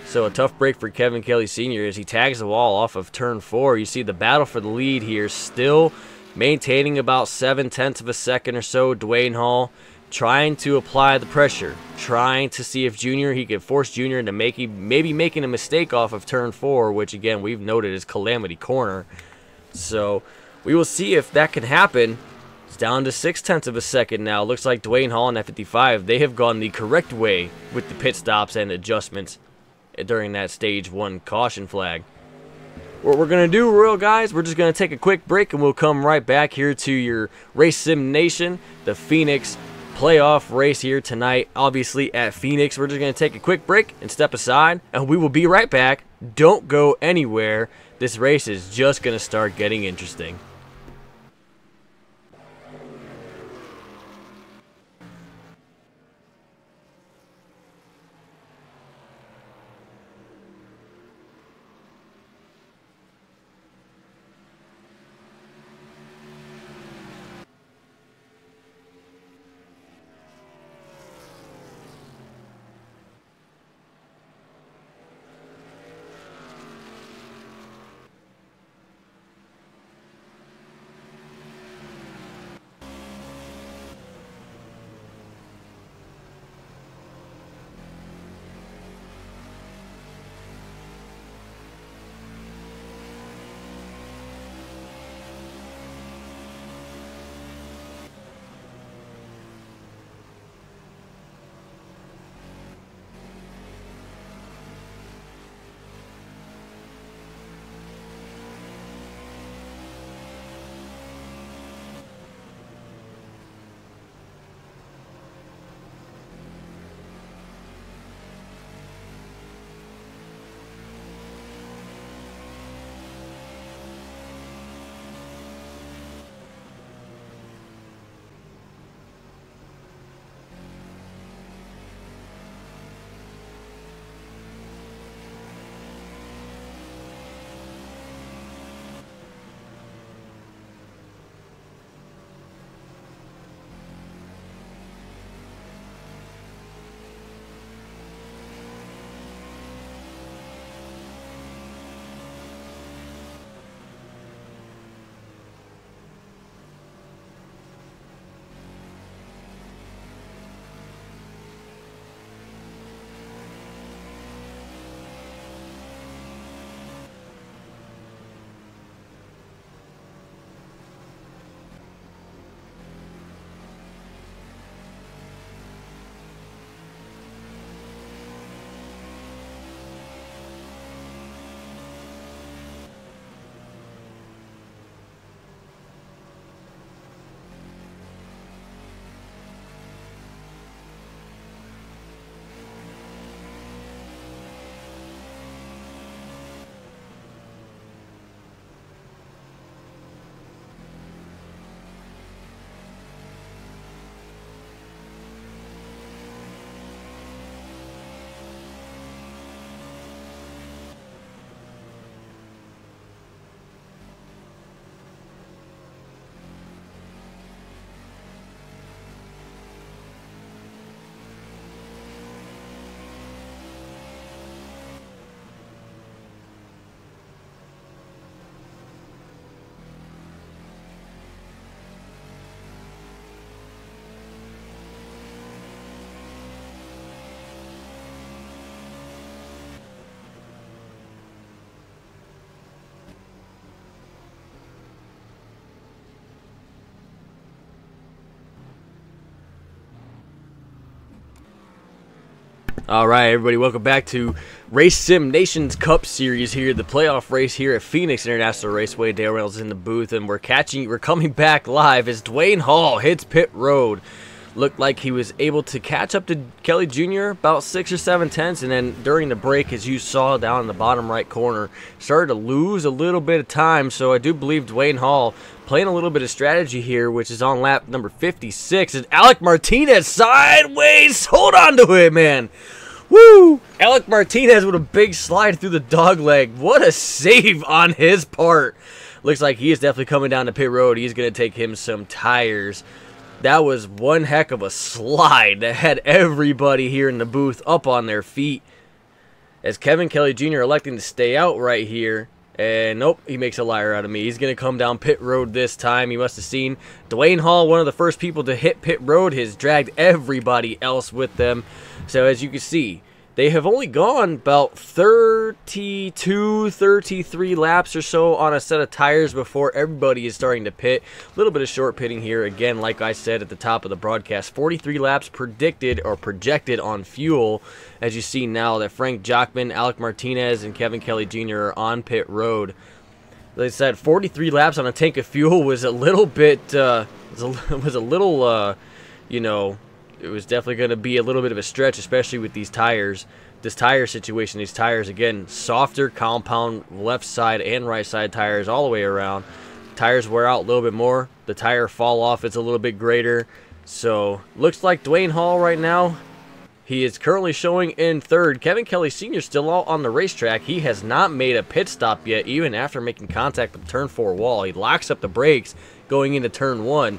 So a tough break for Kevin Kelly Sr. as he tags the wall off of turn 4. You see the battle for the lead here, still maintaining about 0.7 of a second or so. Dwayne Hall trying to apply the pressure, trying to see if he could force Junior into maybe making a mistake off of turn 4, which again we've noted is Calamity Corner. So we will see if that can happen. It's down to 0.6 of a second now. Looks like Dwayne Hall and that 55, they have gone the correct way with the pit stops and adjustments during that stage 1 caution flag. What we're going to do, Royal guys, we're just going to take a quick break and we'll come right back here to your Race Sim Nation, the Phoenix playoff race here tonight, obviously at Phoenix. We're just going to take a quick break and step aside, and we will be right back. Don't go anywhere. This race is just going to start getting interesting. All right, everybody, welcome back to Race Sim Nation's Cup Series here, the playoff race here at Phoenix International Raceway. Dale Reynolds in the booth, and we're coming back live as Dwayne Hall hits pit road. Looked like he was able to catch up to Kelly Jr. about 6 or 7 tenths, and then during the break, as you saw down in the bottom right corner, started to lose a little bit of time. So I do believe Dwayne Hall playing a little bit of strategy here, which is on lap number 56. And Alec Martinez sideways, hold on to it, man. Woo! Alec Martinez with a big slide through the dog leg. What a save on his part. Looks like he is definitely coming down the pit road. He's going to take him some tires. That was one heck of a slide that had everybody here in the booth up on their feet. As Kevin Kelly Jr. electing to stay out right here. And nope, he makes a liar out of me. He's going to come down pit road this time. He must have seen Dwayne Hall, one of the first people to hit pit road, has dragged everybody else with them. So as you can see, They have only gone about 32, 33 laps or so on a set of tires before everybody is starting to pit. A little bit of short pitting here. Again, like I said at the top of the broadcast, 43 laps predicted or projected on fuel. As you see now that Frank Jockman, Alec Martinez, and Kevin Kelly Jr. are on pit road. Like I said, 43 laps on a tank of fuel was a little bit, you know, it was definitely going to be a little bit of a stretch, especially with these tires. This tire situation, these tires, again, softer compound left side and right side tires all the way around. Tires wear out a little bit more. The tire fall off is a little bit greater. So, looks like Dwayne Hall right now, he is currently showing in third. Kevin Kelly Sr. still out on the racetrack. He has not made a pit stop yet, even after making contact with the turn 4 wall. He locks up the brakes going into turn 1.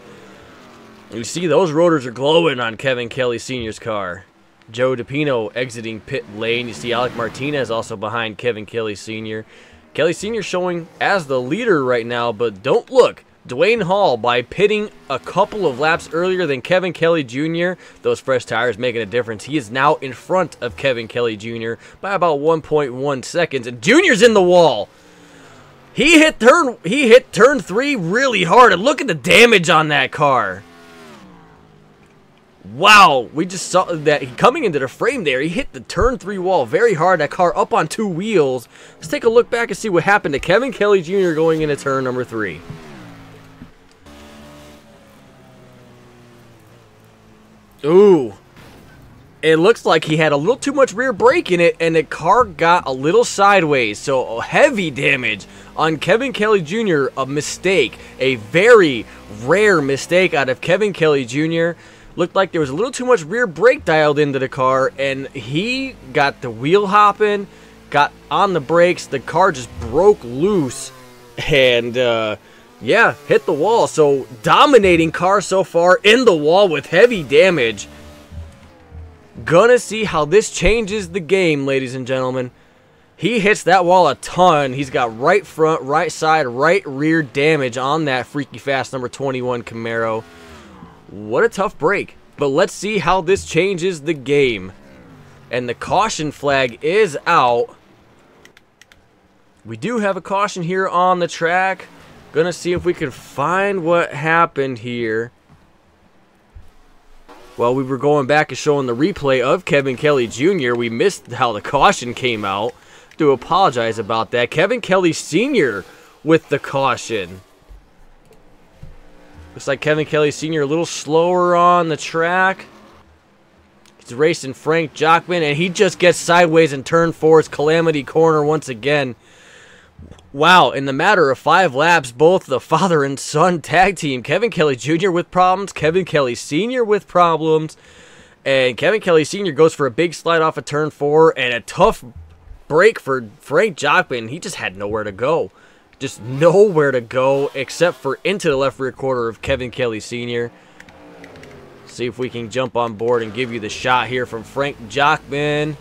You see those rotors are glowing on Kevin Kelly Sr.'s car. Joe DePino exiting pit lane. You see Alec Martinez also behind Kevin Kelly Sr. Kelly Sr. showing as the leader right now, but don't look. Dwayne Hall, by pitting a couple of laps earlier than Kevin Kelly Jr., those fresh tires making a difference. He is now in front of Kevin Kelly Jr. by about 1.1 seconds, and Jr.'s in the wall. He hit turn 3 really hard, and look at the damage on that car. Wow, we just saw that coming into the frame there. He hit the turn 3 wall very hard. That car up on 2 wheels. Let's take a look back and see what happened to Kevin Kelly Jr. going into turn number 3. Ooh. It looks like he had a little too much rear brake in it, and the car got a little sideways. So heavy damage on Kevin Kelly Jr. A mistake. A very rare mistake out of Kevin Kelly Jr. Looked like there was a little too much rear brake dialed into the car, and he got the wheel hopping, got on the brakes, the car just broke loose, and yeah, hit the wall. So dominating car so far in the wall with heavy damage. Gonna see how this changes the game, ladies and gentlemen. He hits that wall a ton. He's got right front, right side, right rear damage on that freaky fast number 21 Camaro. What a tough break. But let's see how this changes the game. And the caution flag is out. We do have a caution here on the track. Gonna see if we can find what happened here. While we were going back and showing the replay of Kevin Kelly Jr., we missed how the caution came out. Do apologize about that. Kevin Kelly Sr. with the caution. Looks like Kevin Kelly Sr. a little slower on the track. He's racing Frank Jockman, and he just gets sideways in turn 4's Calamity Corner once again. Wow, in the matter of 5 laps, both the father and son tag team, Kevin Kelly Jr. with problems, Kevin Kelly Sr. with problems, and Kevin Kelly Sr. goes for a big slide off of turn 4, and a tough break for Frank Jockman. He just had nowhere to go. Just nowhere to go except for into the left rear quarter of Kevin Kelly Sr. See if we can jump on board and give you the shot here from Frank Jockman.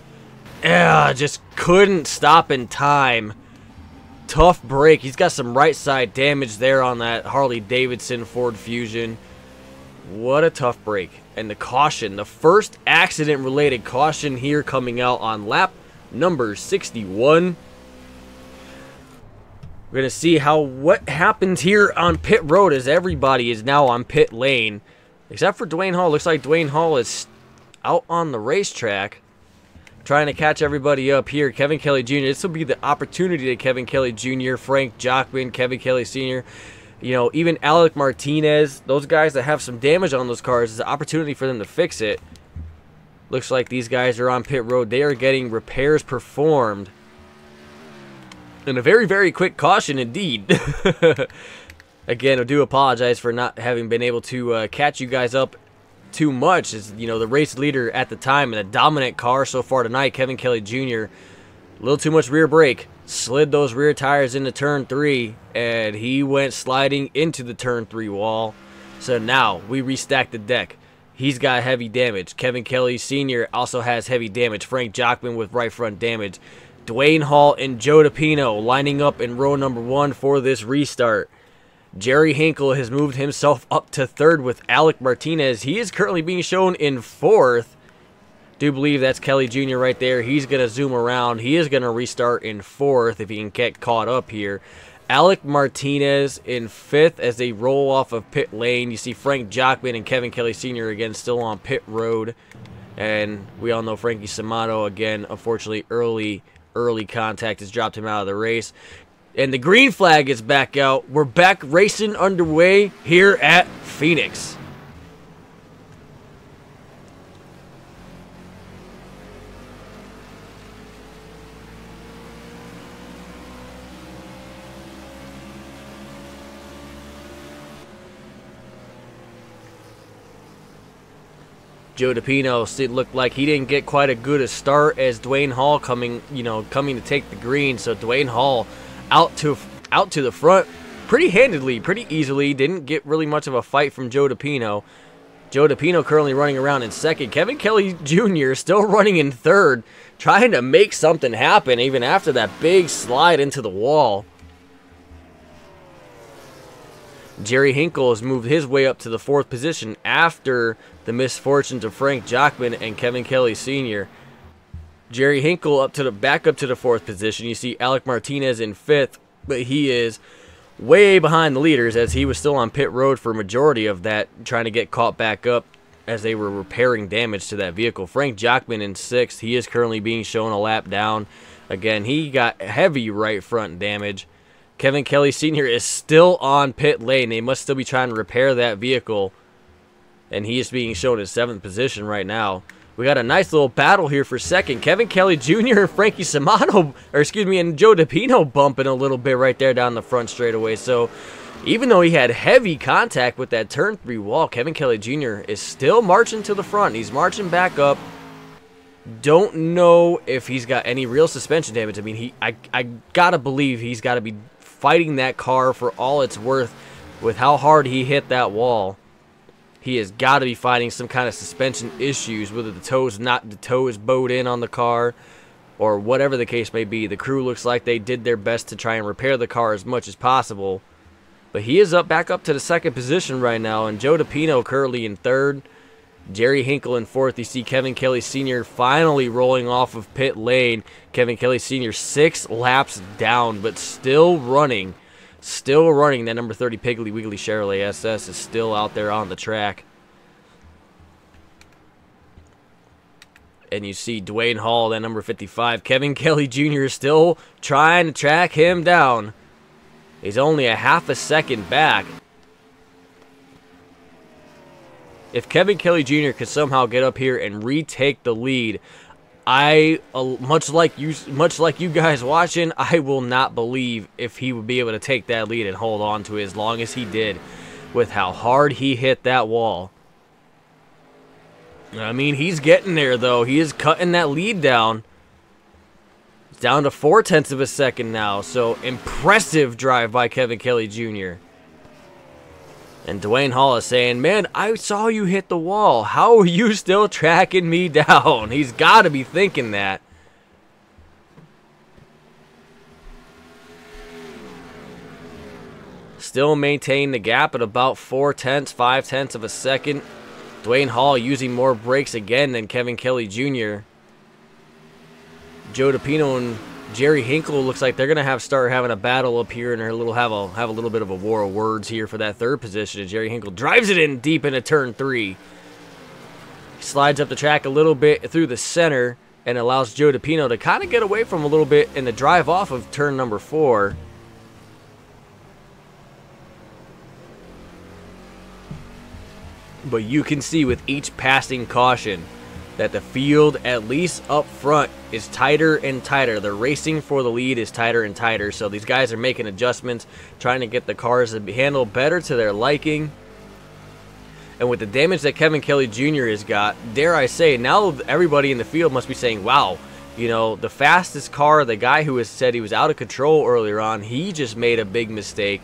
Just couldn't stop in time. Tough break. He's got some right side damage there on that Harley Davidson Ford Fusion. What a tough break. And the caution, the first accident related caution here coming out on lap number 61. We're going to see what happens here on pit road as everybody is now on pit lane. Except for Dwayne Hall. Looks like Dwayne Hall is out on the racetrack trying to catch everybody up here. Kevin Kelly Jr. This will be the opportunity to Kevin Kelly Jr., Frank Jockman, Kevin Kelly Sr., you know, even Alec Martinez. Those guys that have some damage on those cars is an opportunity for them to fix it. Looks like these guys are on pit road. They are getting repairs performed. And a very, very quick caution indeed. Again, I do apologize for not having been able to catch you guys up too much. As you know, the race leader at the time and a dominant car so far tonight, Kevin Kelly Jr. A little too much rear brake. Slid those rear tires into turn 3, and he went sliding into the turn 3 wall. So now we restack the deck. He's got heavy damage. Kevin Kelly Sr. also has heavy damage. Frank Jockman with right front damage. Dwayne Hall and Joe DePino lining up in row number 1 for this restart. Jerry Hinkle has moved himself up to 3rd with Alec Martinez. He is currently being shown in 4th. Do believe that's Kelly Jr. right there. He's going to zoom around. He is going to restart in 4th if he can get caught up here. Alec Martinez in 5th as they roll off of pit lane. You see Frank Jockman and Kevin Kelly Sr. again still on pit road. And we all know Frankie Samato again, unfortunately, early contact has dropped him out of the race. And the green flag is back out. We're back racing underway here at Phoenix. Joe DePino looked like he didn't get quite as good a start as Dwayne Hall coming to take the green. So Dwayne Hall out to the front pretty handedly, pretty easily. Didn't get really much of a fight from Joe DePino. Joe DePino currently running around in 2nd. Kevin Kelly Jr. still running in 3rd, trying to make something happen even after that big slide into the wall. Jerry Hinkle has moved his way up to the 4th position after the misfortunes of Frank Jockman and Kevin Kelly Sr. Jerry Hinkle back up to the 4th position. You see Alec Martinez in 5th, but he is way behind the leaders as he was still on pit road for a majority of that, trying to get caught back up as they were repairing damage to that vehicle. Frank Jockman in 6th. He is currently being shown a lap down. Again, he got heavy right front damage. Kevin Kelly Sr. is still on pit lane. They must still be trying to repair that vehicle. And he is being shown in 7th position right now. We got a nice little battle here for 2nd. Kevin Kelly Jr. and Frankie Samato, and Joe DePino bumping a little bit right there down the front straightaway. So even though he had heavy contact with that turn 3 wall, Kevin Kelly Jr. is still marching to the front. He's marching back up. Don't know if he's got any real suspension damage. I mean, I gotta believe he's got to be fighting that car for all it's worth with how hard he hit that wall. He has got to be fighting some kind of suspension issues, whether the toe is bowed in on the car or whatever the case may be. The crew looks like they did their best to try and repair the car as much as possible. But he is back up to the 2nd position right now, and Joe DePino currently in 3rd. Jerry Hinkle in 4th. You see Kevin Kelly Sr. finally rolling off of pit lane. Kevin Kelly Sr. 6 laps down, but still running. Still running. That number 30 Piggly Wiggly Chevrolet SS is still out there on the track. And you see Dwayne Hall, that number 55. Kevin Kelly Jr. is still trying to track him down. He's only a half a second back. If Kevin Kelly Jr. could somehow get up here and retake the lead, much like you guys watching, I will not believe if he would be able to take that lead and hold on to it as long as he did with how hard he hit that wall. I mean, he's getting there, though. He is cutting that lead down. It's down to 0.4 of a second now, so impressive drive by Kevin Kelly Jr. And Dwayne Hall is saying, man, I saw you hit the wall. How are you still tracking me down? He's got to be thinking that. Still maintain the gap at about 0.5 of a second. Dwayne Hall using more brakes again than Kevin Kelly Jr. Joe DePino and Jerry Hinkle looks like they're gonna start having a battle up here, and have a little bit of a war of words here for that 3rd position. And Jerry Hinkle drives it in deep into turn 3. He slides up the track a little bit through the center and allows Joe DePino to kind of get away from a little bit in the drive off of turn number 4. But you can see with each passing caution that the field, at least up front, is tighter and tighter. The racing for the lead is tighter and tighter. So these guys are making adjustments, trying to get the cars to handle better to their liking. And with the damage that Kevin Kelly Jr. has got, dare I say, now everybody in the field must be saying, wow, you know, the fastest car, the guy who has said he was out of control earlier on, he just made a big mistake.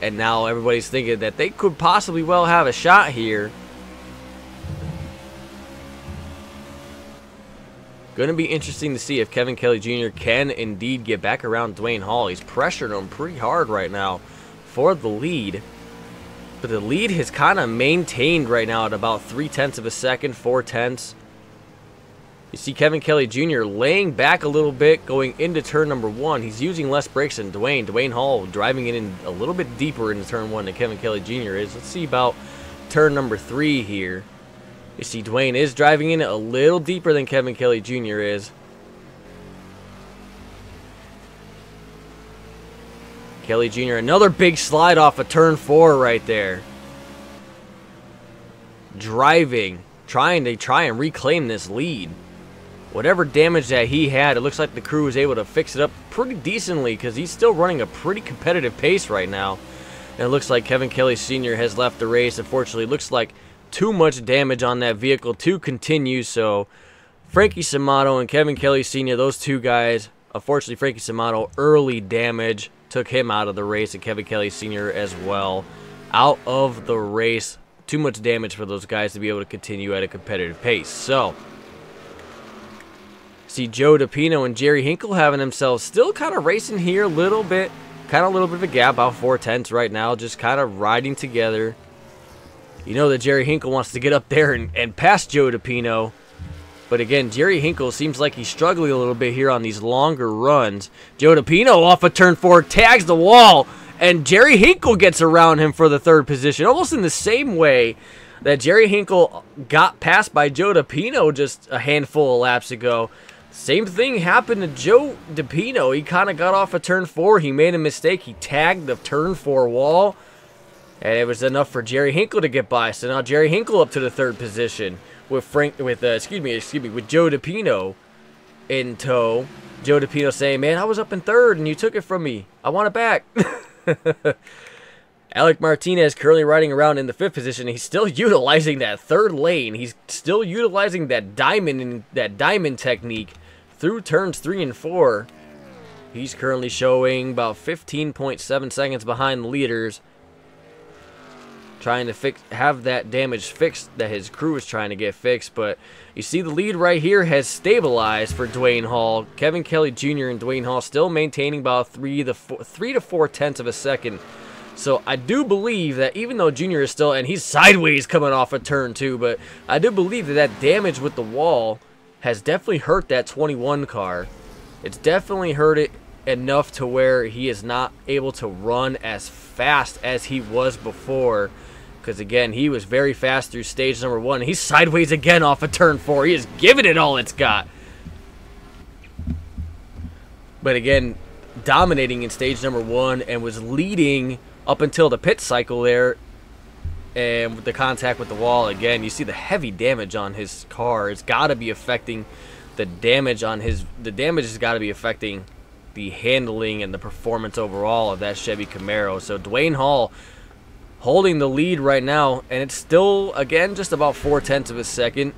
And now everybody's thinking that they could possibly well have a shot here. Going to be interesting to see if Kevin Kelly Jr. can indeed get back around Dwayne Hall. He's pressured him pretty hard right now for the lead. But the lead has kind of maintained right now at about 0.3 of a second, 0.4. You see Kevin Kelly Jr. laying back a little bit going into turn number 1. He's using less brakes than Dwayne Hall driving it in a little bit deeper into turn 1 than Kevin Kelly Jr. is. Let's see about turn number 3 here. You see Dwayne is driving in a little deeper than Kevin Kelly Jr. is. Kelly Jr. another big slide off of turn 4 right there. Driving, trying and reclaim this lead. Whatever damage that he had, it looks like the crew was able to fix it up pretty decently because he's still running a pretty competitive pace right now. And it looks like Kevin Kelly Sr. has left the race. Unfortunately, it looks like too much damage on that vehicle to continue. So Frankie Samato and Kevin Kelly Sr., those two guys, unfortunately Frankie Samato, early damage took him out of the race, and Kevin Kelly Sr. as well out of the race. Too much damage for those guys to be able to continue at a competitive pace. So see Joe DePino and Jerry Hinkle having themselves still kind of racing here a little bit. Kind of a little bit of a gap, about 4/10 right now, just kind of riding together. You know that Jerry Hinkle wants to get up there and pass Joe DePino. But again, Jerry Hinkle seems like he's struggling a little bit here on these longer runs. Joe DePino off of turn 4, tags the wall, and Jerry Hinkle gets around him for the 3rd position, almost in the same way that Jerry Hinkle got passed by Joe DePino just a handful of laps ago. Same thing happened to Joe DePino. He kind of got off of turn 4. He made a mistake. He tagged the turn 4 wall, and it was enough for Jerry Hinkle to get by. So now Jerry Hinkle up to the 3rd position with with Joe DePino in tow. Joe DePino saying, "Man, I was up in 3rd and you took it from me. I want it back." Alec Martinez currently riding around in the 5th position. He's still utilizing that 3rd lane. He's still utilizing that diamond technique through turns 3 and 4. He's currently showing about 15.7 seconds behind the leaders, trying to have that damage fixed that his crew is trying to get fixed. But you see the lead right here has stabilized for Dwayne Hall. Kevin Kelly Jr. and Dwayne Hall still maintaining about 3 to 4/10 of a second. So I do believe that even though Junior is still, and he's sideways coming off a turn 2, but I do believe that damage with the wall has definitely hurt that 21 car. It's definitely hurt it enough to where he is not able to run as fast as he was before. Because again, he was very fast through stage number 1. He's sideways again off of turn 4. He is giving it all it's got. But again, dominating in stage number 1 and was leading up until the pit cycle there, and with the contact with the wall again, you see the heavy damage on his car. It's got to be affecting the damage on his. The damage has got to be affecting the handling and the performance overall of that Chevy Camaro. So Dwayne Hall holding the lead right now, and it's still again just about 4/10 of a second.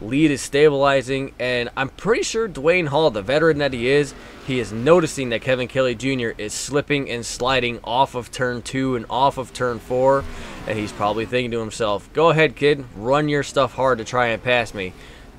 Lead is stabilizing, and I'm pretty sure Dwayne Hall, the veteran that he is noticing that Kevin Kelly Jr. is slipping and sliding off of turn 2 and off of turn 4, and he's probably thinking to himself, "Go ahead, kid, run your stuff hard to try and pass me."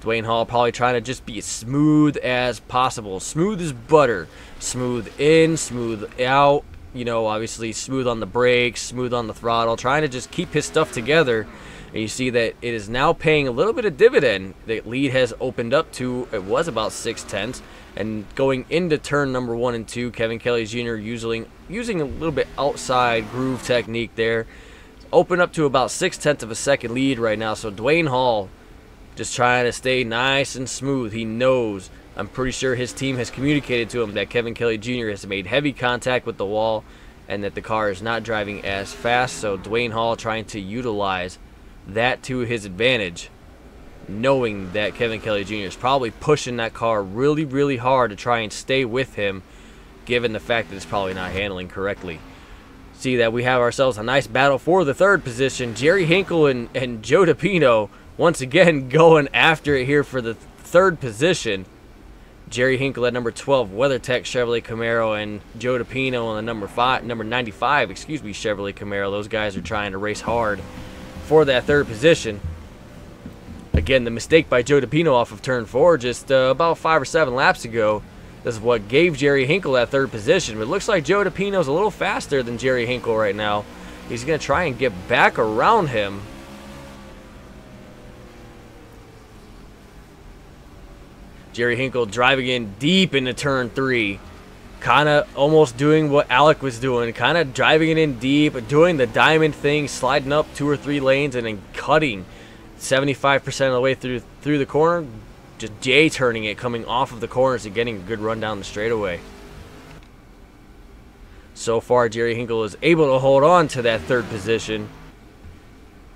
Dwayne Hall probably trying to just be as smooth as possible, smooth as butter, smooth in, smooth out, you know, obviously smooth on the brakes, smooth on the throttle, trying to just keep his stuff together. And you see that it is now paying a little bit of dividend. The lead has opened up to, it was about 6/10, and going into turn number 1 and 2, Kevin Kelly Jr. using a little bit outside groove technique there. Open up to about 6/10 of a second lead right now. So Dwayne Hall just trying to stay nice and smooth. He knows, I'm pretty sure his team has communicated to him that Kevin Kelly Jr. has made heavy contact with the wall and that the car is not driving as fast. So Dwayne Hall trying to utilize that to his advantage, knowing that Kevin Kelly Jr. is probably pushing that car really, really hard to try and stay with him, given the fact that it's probably not handling correctly. See that we have ourselves a nice battle for the 3rd position. Jerry Hinkle and Joe DePino once again going after it here for the 3rd position. Jerry Hinkle at number 12 WeatherTech Chevrolet Camaro, and Joe DePino on the number 95 Chevrolet Camaro. Those guys are trying to race hard for that 3rd position. Again, the mistake by Joe DePino off of turn 4 just about 5 or 7 laps ago. This is what gave Jerry Hinkle that 3rd position. But it looks like Joe DePino's a little faster than Jerry Hinkle right now. He's going to try and get back around him. Jerry Hinkle driving in deep into turn 3. Kind of almost doing what Alec was doing. Kind of driving it in deep, doing the diamond thing, sliding up 2 or 3 lanes and then cutting 75% of the way through the corner. Just J-turning it, coming off of the corners and getting a good run down the straightaway. So far, Jerry Hinkle is able to hold on to that 3rd position.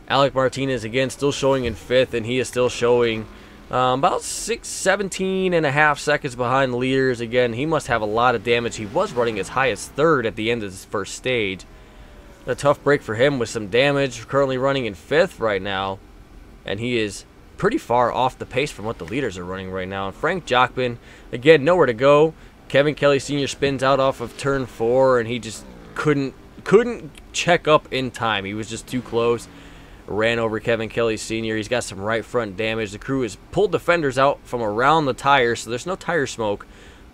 Alec Martinez, again, still showing in 5th, and he is still showing about 17 and a half seconds behind the leaders. Again, he must have a lot of damage. He was running as high as 3rd at the end of his first stage. A tough break for him with some damage. Currently running in 5th right now, and he is pretty far off the pace from what the leaders are running right now. And Frank Jockman, again, nowhere to go. Kevin Kelly Sr. spins out off of turn 4, and he just couldn't check up in time. He was just too close. Ran over Kevin Kelly Sr. He's got some right front damage. The crew has pulled the fenders out from around the tires, so there's no tire smoke.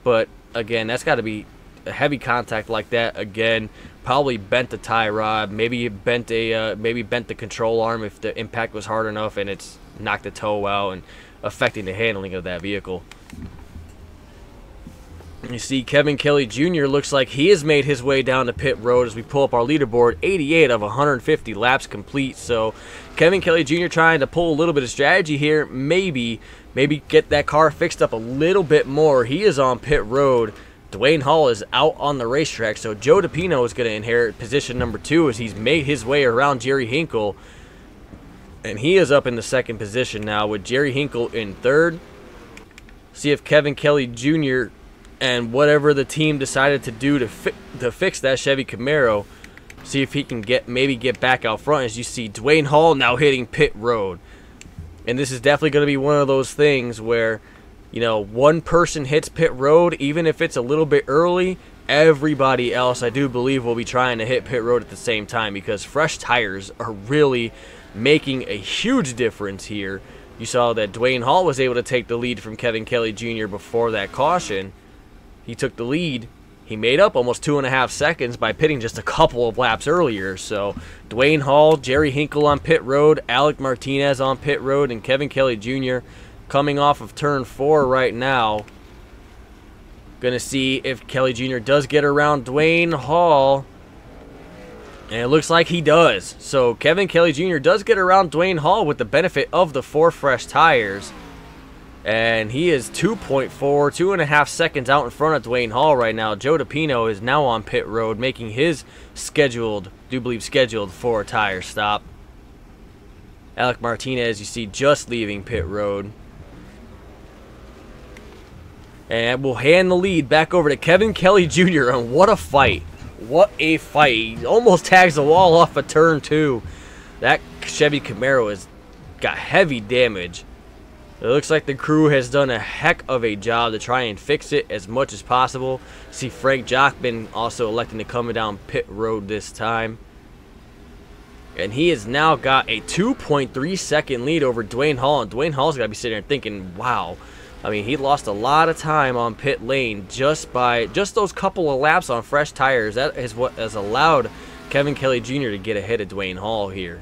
But again, that's got to be a heavy contact like that. Again, probably bent the tie rod. Maybe bent the control arm if the impact was hard enough, and it's knocked the toe out and affecting the handling of that vehicle. You see Kevin Kelly Jr. looks like he has made his way down to pit road as we pull up our leaderboard. 88 of 150 laps complete. So Kevin Kelly Jr. trying to pull a little bit of strategy here. Maybe get that car fixed up a little bit more. He is on pit road. Dwayne Hall is out on the racetrack. So Joe DePino is going to inherit position number 2 as he's made his way around Jerry Hinkle. And he is up in the 2nd position now with Jerry Hinkle in 3rd. See if Kevin Kelly Jr. and whatever the team decided to do to fix that Chevy Camaro, see if he can maybe get back out front. As you see Dwayne Hall now hitting pit road. And this is definitely going to be one of those things where, you know, one person hits pit road, even if it's a little bit early, everybody else, I do believe, will be trying to hit pit road at the same time, because fresh tires are really making a huge difference here. You saw that Dwayne Hall was able to take the lead from Kevin Kelly Jr. before that caution. He took the lead. He made up almost 2.5 seconds by pitting just a couple of laps earlier. So Dwayne Hall, Jerry Hinkle on pit road, Alec Martinez on pit road, and Kevin Kelly Jr. coming off of turn 4 right now. Gonna see if Kelly Jr. does get around Dwayne Hall. And it looks like he does. So Kevin Kelly Jr. does get around Dwayne Hall with the benefit of the 4 fresh tires. And he is 2.5 seconds out in front of Dwayne Hall right now. Joe DePino is now on pit road, making his scheduled 4 tire stop. Alec Martinez, you see, just leaving pit road. And we'll hand the lead back over to Kevin Kelly Jr. And what a fight. What a fight. He almost tags the wall off of turn 2. That Chevy Camaro has got heavy damage. It looks like the crew has done a heck of a job to try and fix it as much as possible. See Frank Jockman also electing to come down pit road this time. And he has now got a 2.3 second lead over Dwayne Hall. And Dwayne Hall's got to be sitting there thinking, wow. I mean, he lost a lot of time on pit lane just those couple of laps on fresh tires. That is what has allowed Kevin Kelly Jr. to get ahead of Dwayne Hall here.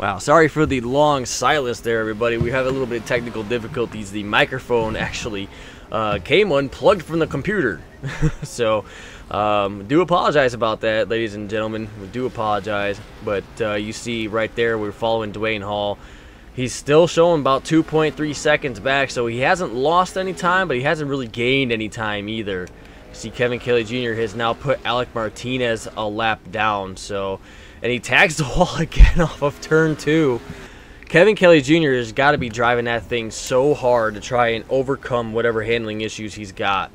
Wow, sorry for the long silence there, everybody. We have a little bit of technical difficulties. The microphone actually came unplugged from the computer. So, do apologize about that, ladies and gentlemen. We do apologize. But you see right there, we're following Dwayne Hall. He's still showing about 2.3 seconds back, so he hasn't lost any time, but he hasn't really gained any time either. See, Kevin Kelly Jr. has now put Alec Martinez a lap down, so... And he tags the wall again off of turn 2. Kevin Kelly Jr. has got to be driving that thing so hard to try and overcome whatever handling issues he's got.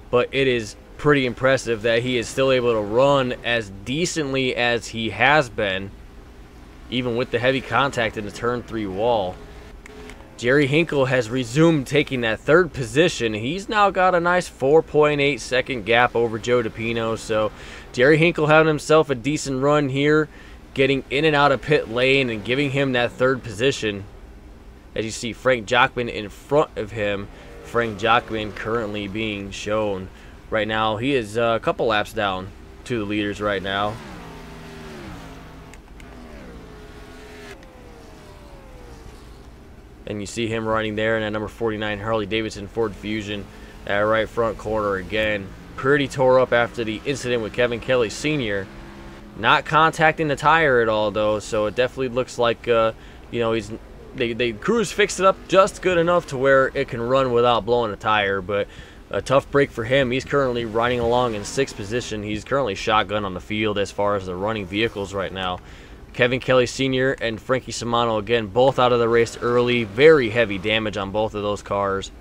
But it is pretty impressive that he is still able to run as decently as he has been, even with the heavy contact in the turn 3 wall. Jerry Hinkle has resumed taking that third position. He's now got a nice 4.8 second gap over Joe DePino. So Jerry Hinkle having himself a decent run here, getting in and out of pit lane and giving him that third position. As you see Frank Jockman in front of him. Frank Jockman currently being shown right now. He is a couple laps down to the leaders right now. And you see him running there in that number 49 Harley Davidson Ford Fusion at right front corner again. Pretty tore up after the incident with Kevin Kelly Sr. Not contacting the tire at all though, so it definitely looks like you know, they Cruz fixed it up just good enough to where it can run without blowing a tire. But a tough break for him. He's currently riding along in 6th position. He's currently shotgun on the field as far as the running vehicles right now. Kevin Kelly Sr. and Frankie Simano, again, both out of the race early. Very heavy damage on both of those cars.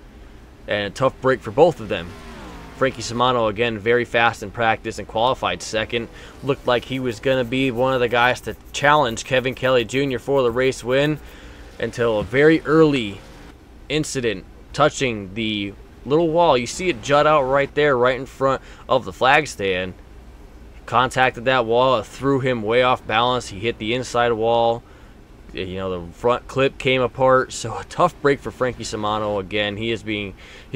And a tough break for both of them. Frankie Simano, again, very fast in practice and qualified second. Looked like he was going to be one of the guys to challenge Kevin Kelly Jr. for the race win until a very early incident touching the little wall. You see it jut out right there, right in front of the flag stand. Contacted that wall, it threw him way off balance. He hit the inside wall. You know, the front clip came apart. So a tough break for Frankie Simano again. He's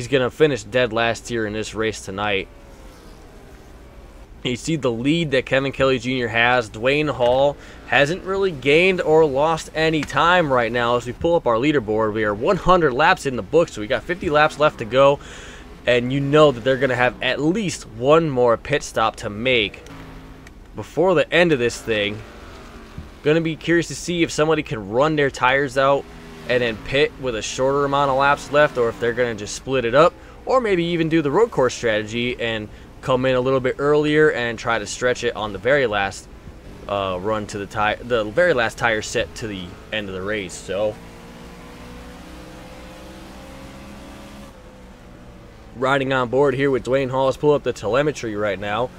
gonna finish dead last here in this race tonight. You see the lead that Kevin Kelly Jr. has. Dwayne Hall hasn't really gained or lost any time right now. As we pull up our leaderboard, we are 100 laps in the book, so we got 50 laps left to go. And you know that they're gonna have at least one more pit stop to make before the end of this thing. Gonna be curious to see if somebody can run their tires out and then pit with a shorter amount of laps left, or if they're gonna just split it up, or maybe even do the road course strategy and come in a little bit earlier and try to stretch it on the very last run to the very last tire set to the end of the race. So riding on board here with Dwayne Hall. Let's pull up the telemetry right now.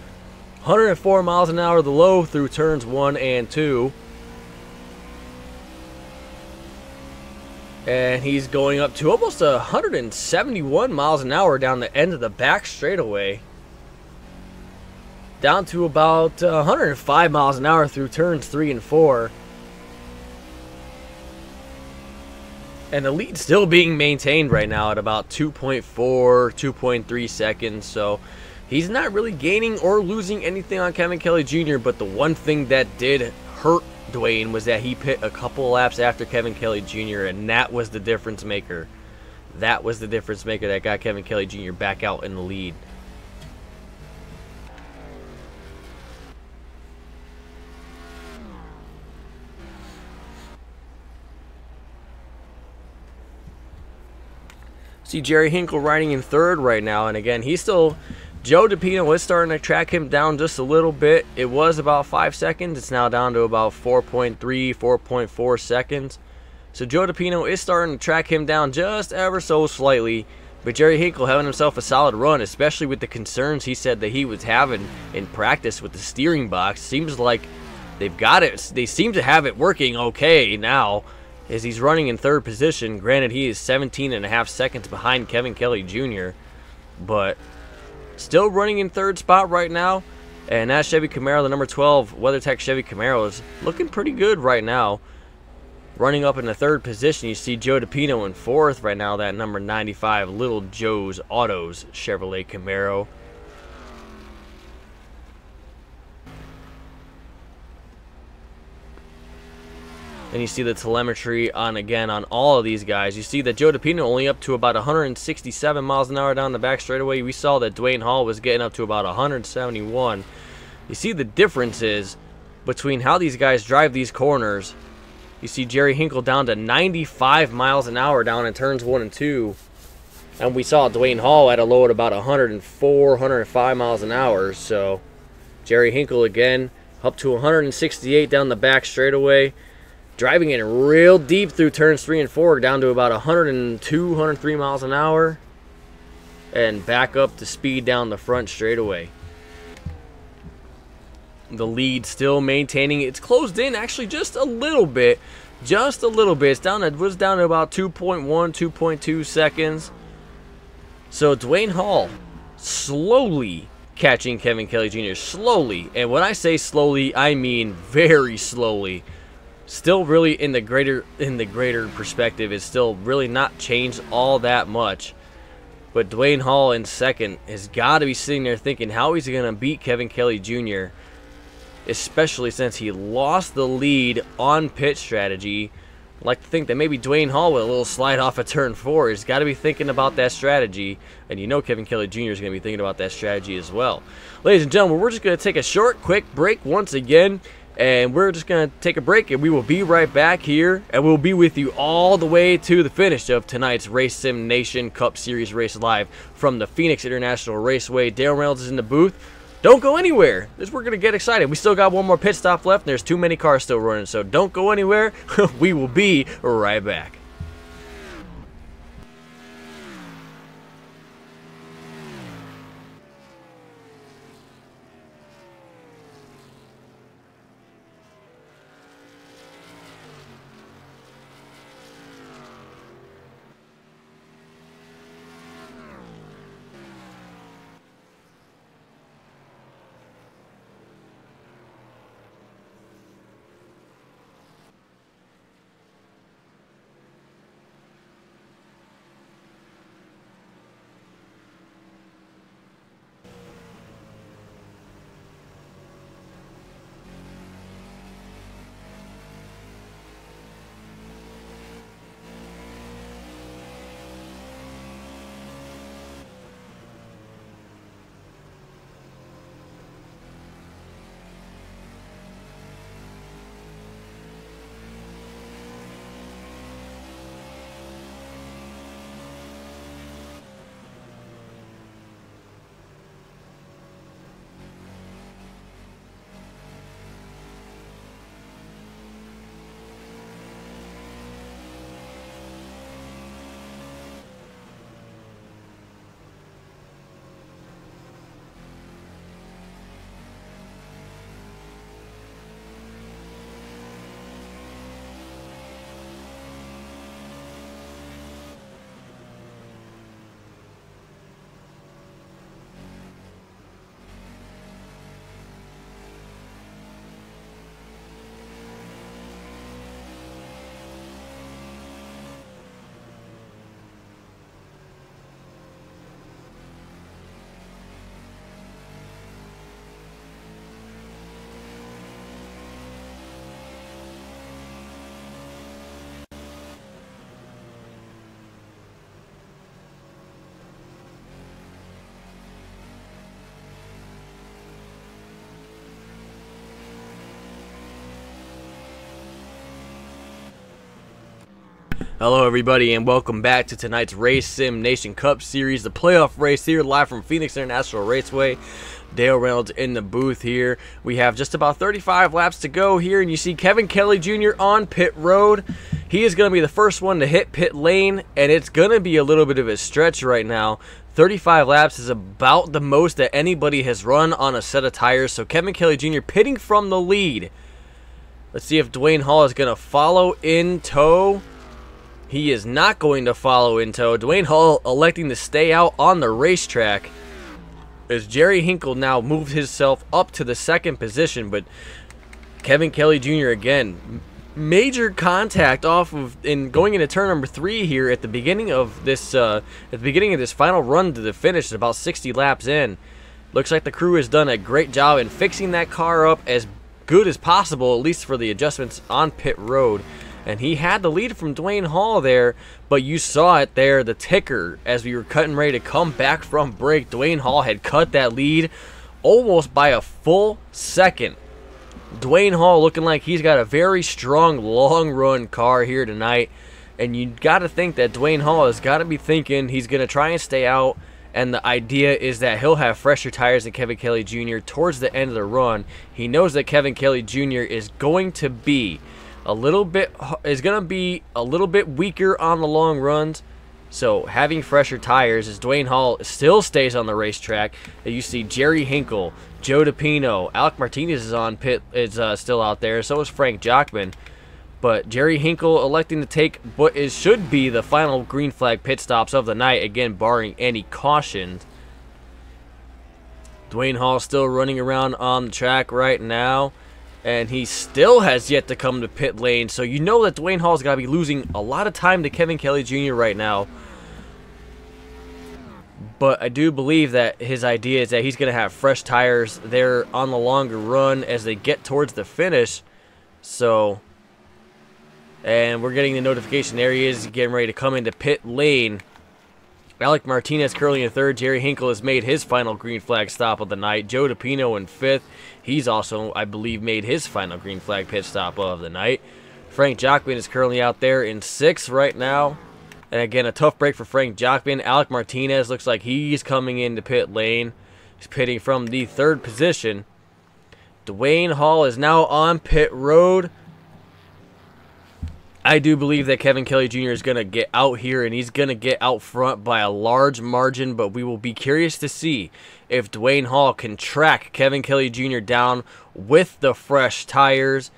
104 miles an hour the low through turns 1 and 2. And he's going up to almost 171 miles an hour down the end of the back straightaway. Down to about 105 miles an hour through turns 3 and 4. And the lead still being maintained right now at about 2.4, 2.3 seconds. So he's not really gaining or losing anything on Kevin Kelly Jr., but the one thing that did hurt Dwayne was that he pit a couple laps after Kevin Kelly Jr., and that was the difference maker. That was the difference maker that got Kevin Kelly Jr. back out in the lead. See Jerry Hinkle riding in third right now, and again, he's still... Joe DePino is starting to track him down just a little bit. It was about 5 seconds. It's now down to about 4.3, 4.4 seconds. So Joe DePino is starting to track him down just ever so slightly. But Jerry Hinkle having himself a solid run, especially with the concerns he said that he was having in practice with the steering box. Seems like they've got it. They seem to have it working okay now, as he's running in third position. Granted, he is 17.5 seconds behind Kevin Kelly Jr., but still running in third spot right now. And that Chevy Camaro, the number 12 WeatherTech Chevy Camaro, is looking pretty good right now. Running up in the third position, you see Joe DePino in fourth right now, that number 95 Little Joe's Autos Chevrolet Camaro. And you see the telemetry on all of these guys. You see that Joe DePino only up to about 167 miles an hour down the back straightaway. We saw that Dwayne Hall was getting up to about 171. You see the differences between how these guys drive these corners. You see Jerry Hinkle down to 95 miles an hour down in turns 1 and 2. And we saw Dwayne Hall at a low at about 104, 105 miles an hour. So Jerry Hinkle again up to 168 down the back straightaway. Driving it real deep through turns 3 and 4 down to about 102, 103 miles an hour. And back up to speed down the front straightaway. The lead still maintaining. It's closed in actually just a little bit. Just a little bit. It was down to about 2.1, 2.2 seconds. So Dwayne Hall slowly catching Kevin Kelly Jr. Slowly. And when I say slowly, I mean very slowly. Still really in the greater perspective, it's still really not changed all that much. But Dwayne Hall in second has got to be sitting there thinking how he's going to beat Kevin Kelly Jr., especially since he lost the lead on pit strategy. I'd like to think that maybe Dwayne Hall with a little slide off of turn 4 has got to be thinking about that strategy. And you know Kevin Kelly Jr. is going to be thinking about that strategy as well. Ladies and gentlemen, we're just going to take a short, quick break once again. And we're just going to take a break, and we will be right back here. And we'll be with you all the way to the finish of tonight's Race Sim Nation Cup Series race live from the Phoenix International Raceway. Dale Reynolds is in the booth. Don't go anywhere. We're going to get excited. We still got one more pit stop left. And there's too many cars still running, so don't go anywhere. We will be right back. Hello everybody, and welcome back to tonight's Race Sim Nation Cup Series, the playoff race here live from Phoenix International Raceway. Dale Reynolds in the booth here. We have just about 35 laps to go here, and you see Kevin Kelly Jr. on pit road. He is going to be the first one to hit pit lane, and it's going to be a little bit of a stretch right now. 35 laps is about the most that anybody has run on a set of tires, so Kevin Kelly Jr. pitting from the lead. Let's see if Dwayne Hall is going to follow in tow. He is not going to follow in tow. Dwayne Hall electing to stay out on the racetrack as Jerry Hinkle now moved himself up to the second position. But Kevin Kelly Jr. again, major contact off of in going into turn number 3 here at the beginning of this final run to the finish. About 60 laps in. Looks like the crew has done a great job in fixing that car up as good as possible, at least for the adjustments on pit road. And he had the lead from Dwayne Hall there, but you saw it there, the ticker, as we were cutting ready to come back from break. Dwayne Hall had cut that lead almost by a full second. Dwayne Hall looking like he's got a very strong long run car here tonight. And you got to think that Dwayne Hall has got to be thinking he's going to try and stay out. And the idea is that he'll have fresher tires than Kevin Kelly Jr. towards the end of the run. He knows that Kevin Kelly Jr. is going to be a little bit weaker on the long runs. So having fresher tires as Dwayne Hall still stays on the racetrack. And you see Jerry Hinkle, Joe DePino, Alec Martinez is still out there. So is Frank Jockman. But Jerry Hinkle electing to take what should be the final green flag pit stops of the night, again barring any cautions. Dwayne Hall still running around on the track right now, and he still has yet to come to pit lane. So you know that Dwayne Hall's got to be losing a lot of time to Kevin Kelly Jr. right now. But I do believe that his idea is that he's going to have fresh tires there on the longer run as they get towards the finish. So... and we're getting the notification. There he is, getting ready to come into pit lane. Alec Martinez currently in third. Jerry Hinkle has made his final green flag stop of the night. Joe DePino in fifth. He's also, I believe, made his final green flag pit stop of the night. Frank Jockman is currently out there in sixth right now. And again, a tough break for Frank Jockman. Alec Martinez looks like he's coming into pit lane. He's pitting from the third position. Dwayne Hall is now on pit road. I do believe that Kevin Kelly Jr. is going to get out here, and he's going to get out front by a large margin, but we will be curious to see if Dwayne Hall can track Kevin Kelly Jr. down with the fresh tires.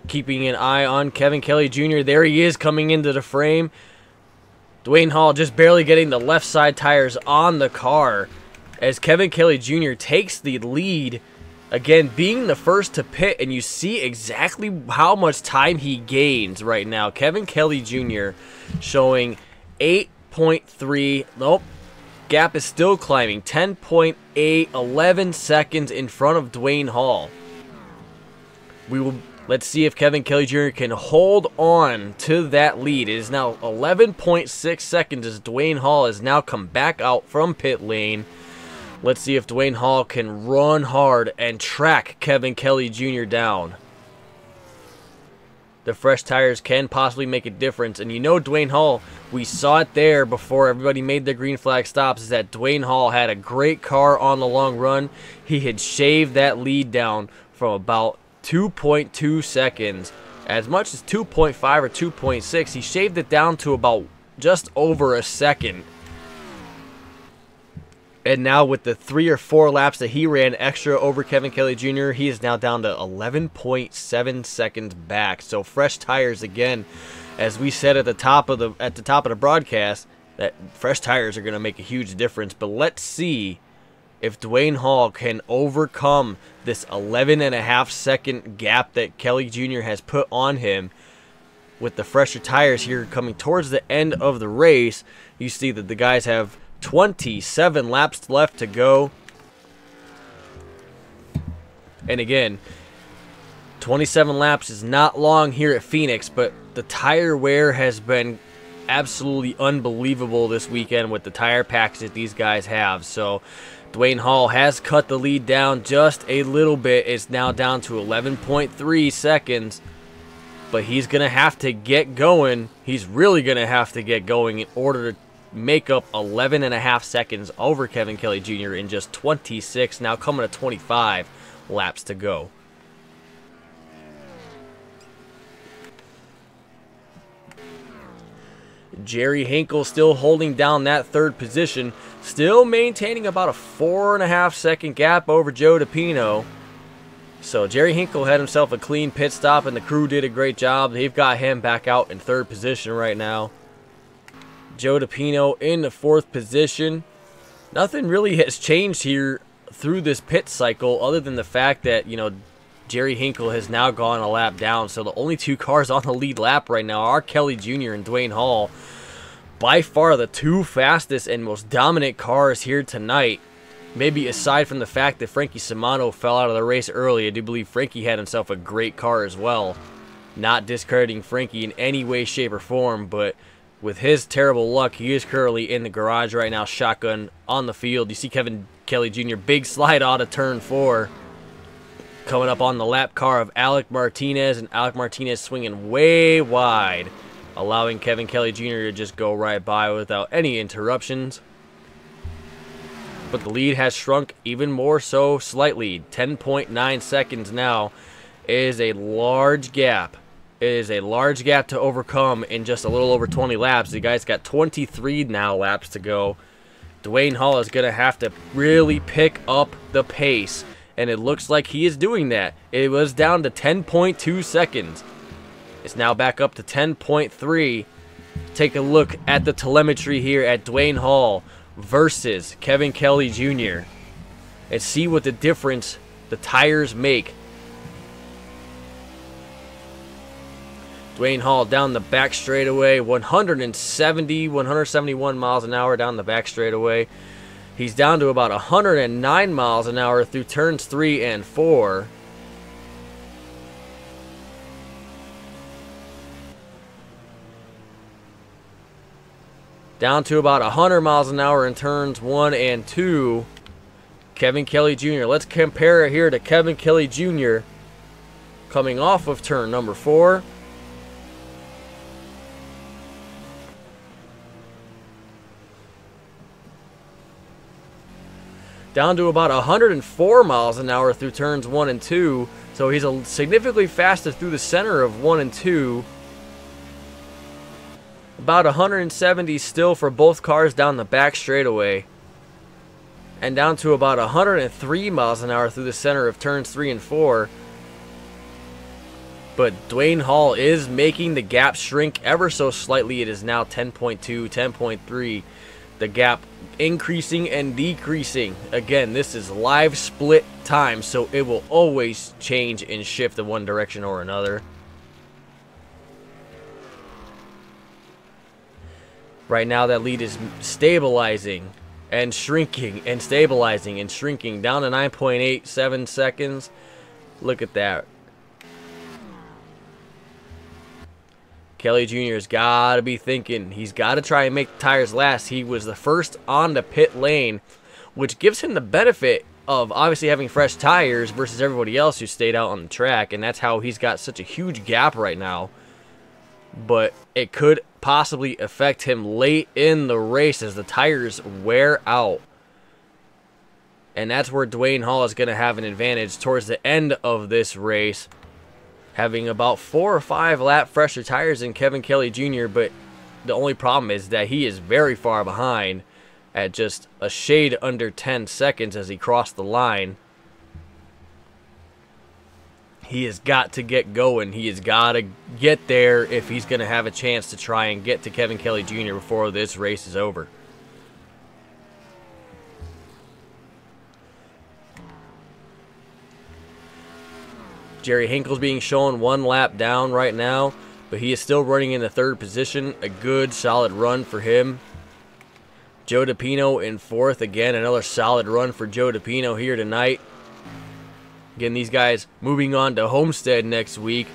Keeping an eye on Kevin Kelly Jr. There he is coming into the frame. Dwayne Hall just barely getting the left side tires on the car as Kevin Kelly Jr. takes the lead. Again, being the first to pit, and you see exactly how much time he gains right now. Kevin Kelly Jr. showing 8.3. Nope. Gap is still climbing. 10.8, 11 seconds in front of Dwayne Hall. Let's see if Kevin Kelly Jr. can hold on to that lead. It is now 11.6 seconds as Dwayne Hall has now come back out from pit lane. Let's see if Dwayne Hall can run hard and track Kevin Kelly Jr. down. The fresh tires can possibly make a difference. And you know Dwayne Hall, we saw it there before everybody made their green flag stops, is that Dwayne Hall had a great car on the long run. He had shaved that lead down from about 2.2 seconds. As much as 2.5 or 2.6, he shaved it down to about just over a second. And now with the 3 or 4 laps that he ran extra over Kevin Kelly Jr., he is now down to 11.7 seconds back. So fresh tires again, as we said at the top of the broadcast, that fresh tires are going to make a huge difference. But let's see if Dwayne Hall can overcome this 11.5 second gap that Kelly Jr. has put on him. With the fresher tires here coming towards the end of the race, you see that the guys have 27 laps left to go. And again, 27 laps is not long here at Phoenix, but the tire wear has been absolutely unbelievable this weekend with the tire packs that these guys have. So Dwayne Hall has cut the lead down just a little bit. It's now down to 11.3 seconds. But he's going to have to get going. He's really going to have to get going in order to make up 11.5 seconds over Kevin Kelly Jr. in just 26, now coming to 25 laps to go. Jerry Hinkle still holding down that third position, still maintaining about a 4.5 second gap over Joe DePino. So Jerry Hinkle had himself a clean pit stop, and the crew did a great job. They've got him back out in third position right now. Joe DePino in the fourth position. Nothing really has changed here through this pit cycle other than the fact that, you know, Jerry Hinkle has now gone a lap down. So the only 2 cars on the lead lap right now are Kelly Jr. and Dwayne Hall. By far the 2 fastest and most dominant cars here tonight. Maybe aside from the fact that Frankie Simano fell out of the race early, I do believe Frankie had himself a great car as well. Not discrediting Frankie in any way, shape, or form, but with his terrible luck, he is currently in the garage right now, shotgun on the field. You see Kevin Kelly Jr. big slide out of turn 4. Coming up on the lap car of Alec Martinez, and Alec Martinez swinging way wide, allowing Kevin Kelly Jr. to just go right by without any interruptions. But the lead has shrunk even more so slightly. 10.9 seconds now is a large gap. It is a large gap to overcome in just a little over 20 laps. The guy's got 23 now laps to go. Dwayne Hall is going to have to really pick up the pace, and it looks like he is doing that. It was down to 10.2 seconds. It's now back up to 10.3. Take a look at the telemetry here at Dwayne Hall versus Kevin Kelly Jr. and see what the difference the tires make. Dwayne Hall down the back straightaway, 171 miles an hour down the back straightaway. He's down to about 109 miles an hour through turns 3 and 4. Down to about 100 miles an hour in turns 1 and 2. Kevin Kelly Jr. Let's compare it here to Kevin Kelly Jr. coming off of turn number 4. Down to about 104 miles an hour through turns 1 and 2. So he's significantly faster through the center of 1 and 2. About 170 still for both cars down the back straightaway. And down to about 103 miles an hour through the center of turns 3 and 4. But Dwayne Hall is making the gap shrink ever so slightly. It is now 10.2, 10.3. The gap increasing and decreasing. Again, this is live split time, so it will always change and shift in one direction or another. Right now, that lead is stabilizing and shrinking and stabilizing and shrinking down to 9.87 seconds. Look at that. Kelly Jr. has got to be thinking. He's got to try and make the tires last. He was the first on the pit lane, which gives him the benefit of obviously having fresh tires versus everybody else who stayed out on the track, and that's how he's got such a huge gap right now. But it could possibly affect him late in the race as the tires wear out. And that's where Dwayne Hall is going to have an advantage towards the end of this race, having about 4 or 5 lap fresher tires than Kevin Kelly Jr., but the only problem is that he is very far behind at just a shade under 10 seconds as he crossed the line. He has got to get going. He has got to get there if he's going to have a chance to try and get to Kevin Kelly Jr. before this race is over. Jerry Hinkle's being shown 1 lap down right now, but he is still running in the 3rd position. A good, solid run for him. Joe DePino in 4th. Again, another solid run for Joe DePino here tonight. Again, these guys moving on to Homestead next week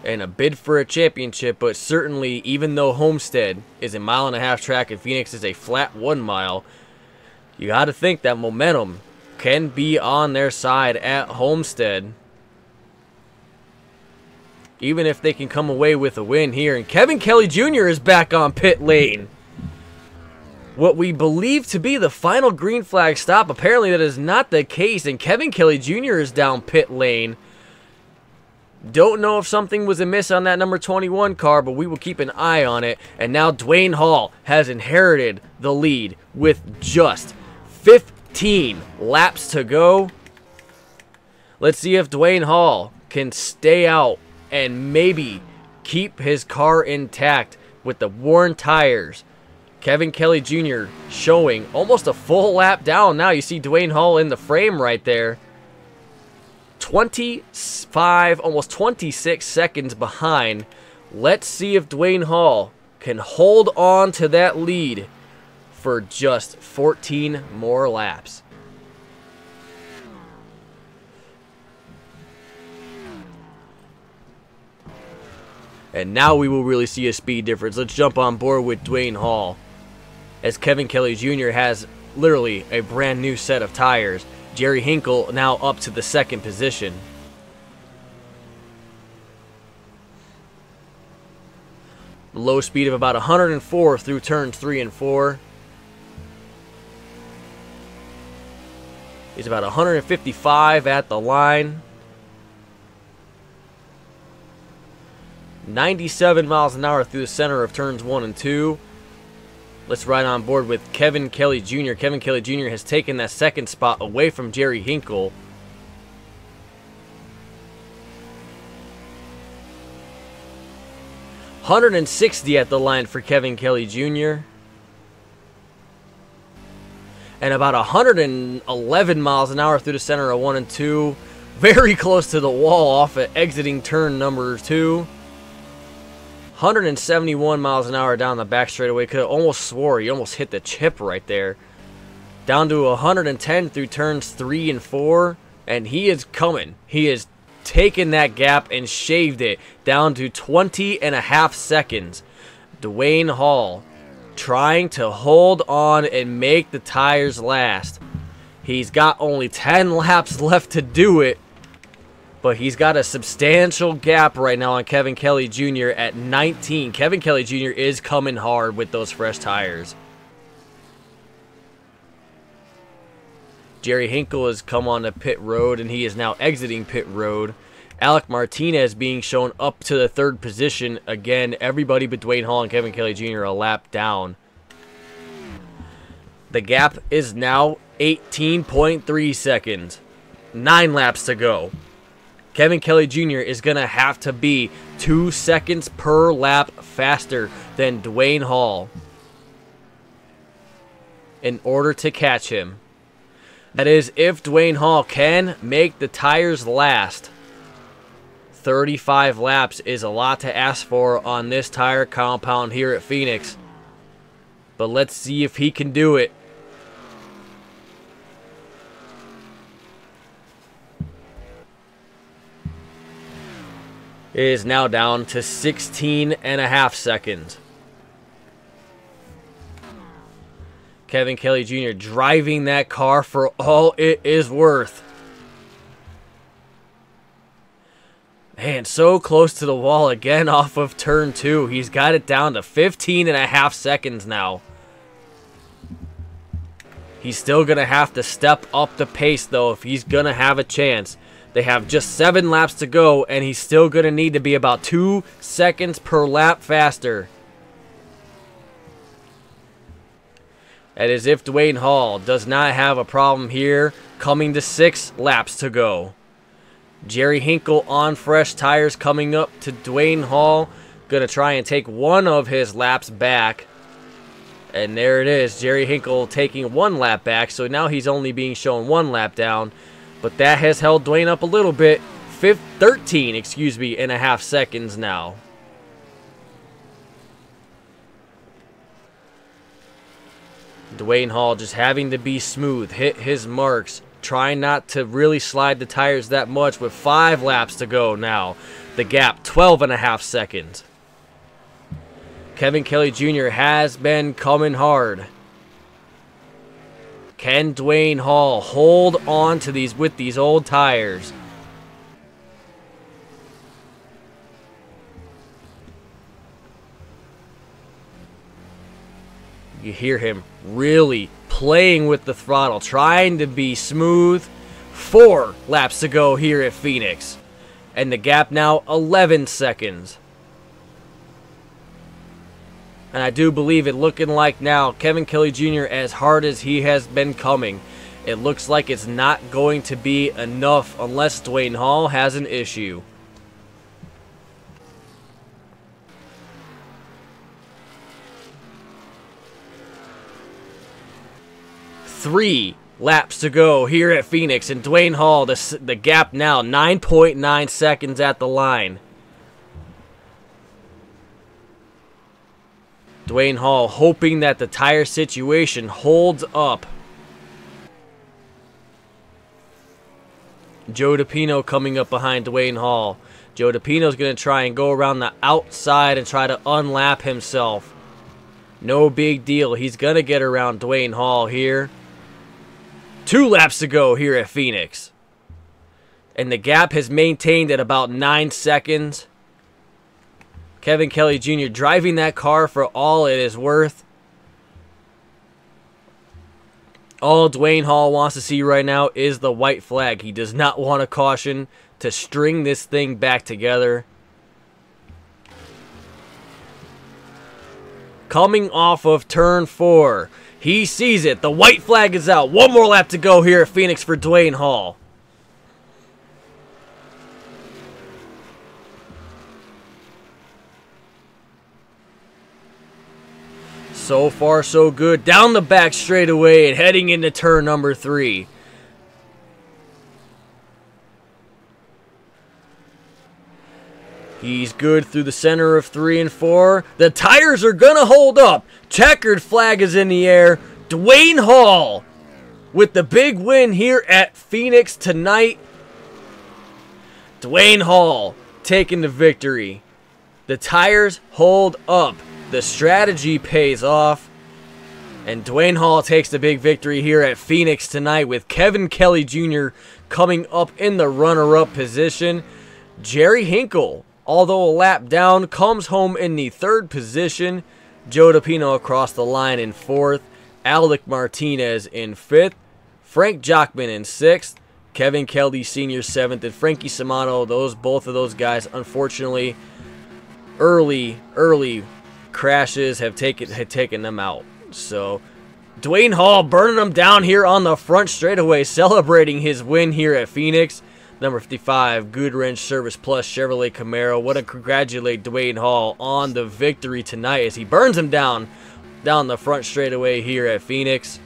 and a bid for a championship, but certainly, even though Homestead is a 1.5 mile track and Phoenix is a flat 1 mile, you got to think that momentum can be on their side at Homestead, even if they can come away with a win here. And Kevin Kelly Jr. is back on pit lane. What we believe to be the final green flag stop, apparently that is not the case, and Kevin Kelly Jr. is down pit lane. Don't know if something was amiss on that number 21 car, but we will keep an eye on it. And now Dwayne Hall has inherited the lead with just 15 laps to go. Let's see if Dwayne Hall can stay out and maybe keep his car intact with the worn tires. Kevin Kelly Jr. showing almost a full lap down now. You see Dwayne Hall in the frame right there. 25, almost 26 seconds behind. Let's see if Dwayne Hall can hold on to that lead for just 14 more laps. And now we will really see a speed difference. Let's jump on board with Dwayne Hall, as Kevin Kelly Jr. has literally a brand new set of tires. Jerry Hinkle now up to the second position. Low speed of about 104 through turns 3 and 4. He's about 155 at the line. 97 miles an hour through the center of turns 1 and 2. Let's ride on board with Kevin Kelly Jr. Kevin Kelly Jr. has taken that second spot away from Jerry Hinkle. .160 at the line for Kevin Kelly Jr. And about 111 miles an hour through the center of 1 and 2. Very close to the wall off at exiting turn number 2. 171 miles an hour down the back straightaway. Could have almost swore he almost hit the chip right there. Down to 110 through turns 3 and 4. And he is coming. He is taken that gap and shaved it down to 20.5 seconds. Dwayne Hall trying to hold on and make the tires last. He's got only 10 laps left to do it, but he's got a substantial gap right now on Kevin Kelly Jr. at 19. Kevin Kelly Jr. is coming hard with those fresh tires. Jerry Hinkle has come on the pit road, and he is now exiting pit road. Alec Martinez being shown up to the third position. Again, everybody but Dwayne Hall and Kevin Kelly Jr. a lap down. The gap is now 18.3 seconds. 9 laps to go. Kevin Kelly Jr. is going to have to be 2 seconds per lap faster than Dwayne Hall in order to catch him. That is, if Dwayne Hall can make the tires last. 35 laps is a lot to ask for on this tire compound here at Phoenix. But let's see if he can do it. It is now down to 16.5 seconds. Kevin Kelly Jr. driving that car for all it is worth. Man, so close to the wall again off of turn 2. He's got it down to 15.5 seconds now. He's still going to have to step up the pace, though, if he's going to have a chance. They have just 7 laps to go, and he's still going to need to be about 2 seconds per lap faster. That is if Dwayne Hall does not have a problem here, coming to 6 laps to go. Jerry Hinkle on fresh tires coming up to Dwayne Hall. Going to try and take one of his laps back. And there it is. Jerry Hinkle taking 1 lap back. So now he's only being shown 1 lap down. But that has held Dwayne up a little bit. 13.5 seconds now. Dwayne Hall just having to be smooth, hit his marks, trying not to really slide the tires that much with 5 laps to go now. The gap, 12.5 seconds. Kevin Kelly Jr. has been coming hard. Can Dwayne Hall hold on to these with these old tires? You hear him really playing with the throttle, trying to be smooth. 4 laps to go here at Phoenix. And the gap now 11 seconds. And I do believe it looking like now Kevin Kelly Jr., as hard as he has been coming, it looks like it's not going to be enough unless Dwayne Hall has an issue. Three laps to go here at Phoenix, and Dwayne Hall, the gap now 9.9 seconds at the line. Dwayne Hall hoping that the tire situation holds up. Joe DePino coming up behind Dwayne Hall. Joe DePino's going to try and go around the outside and try to unlap himself. No big deal. He's going to get around Dwayne Hall here. 2 laps to go here at Phoenix. And the gap has maintained at about 9 seconds. Kevin Kelly Jr. driving that car for all it is worth. All Dwayne Hall wants to see right now is the white flag. He does not want a caution to string this thing back together. Coming off of turn 4. He sees it. The white flag is out. 1 more lap to go here at Phoenix for Dwayne Hall. So far, so good. Down the back straightaway and heading into turn number 3. He's good through the center of 3 and 4. The tires are going to hold up. Checkered flag is in the air. Dwayne Hall with the big win here at Phoenix tonight. Dwayne Hall taking the victory. The tires hold up. The strategy pays off. And Dwayne Hall takes the big victory here at Phoenix tonight with Kevin Kelly Jr. coming up in the runner-up position. Jerry Hinkle, although a lap down, comes home in the 3rd position. Joe DePino across the line in 4th. Alec Martinez in 5th. Frank Jockman in 6th. Kevin Kelly Sr. 7th. And Frankie Simano, both of those guys, unfortunately, early crashes had taken them out. So Dwayne Hall burning them down here on the front straightaway, celebrating his win here at Phoenix. Number 55, Goodwrench Service Plus Chevrolet Camaro. Want to congratulate Dwayne Hall on the victory tonight as he burns him down the front straightaway here at Phoenix.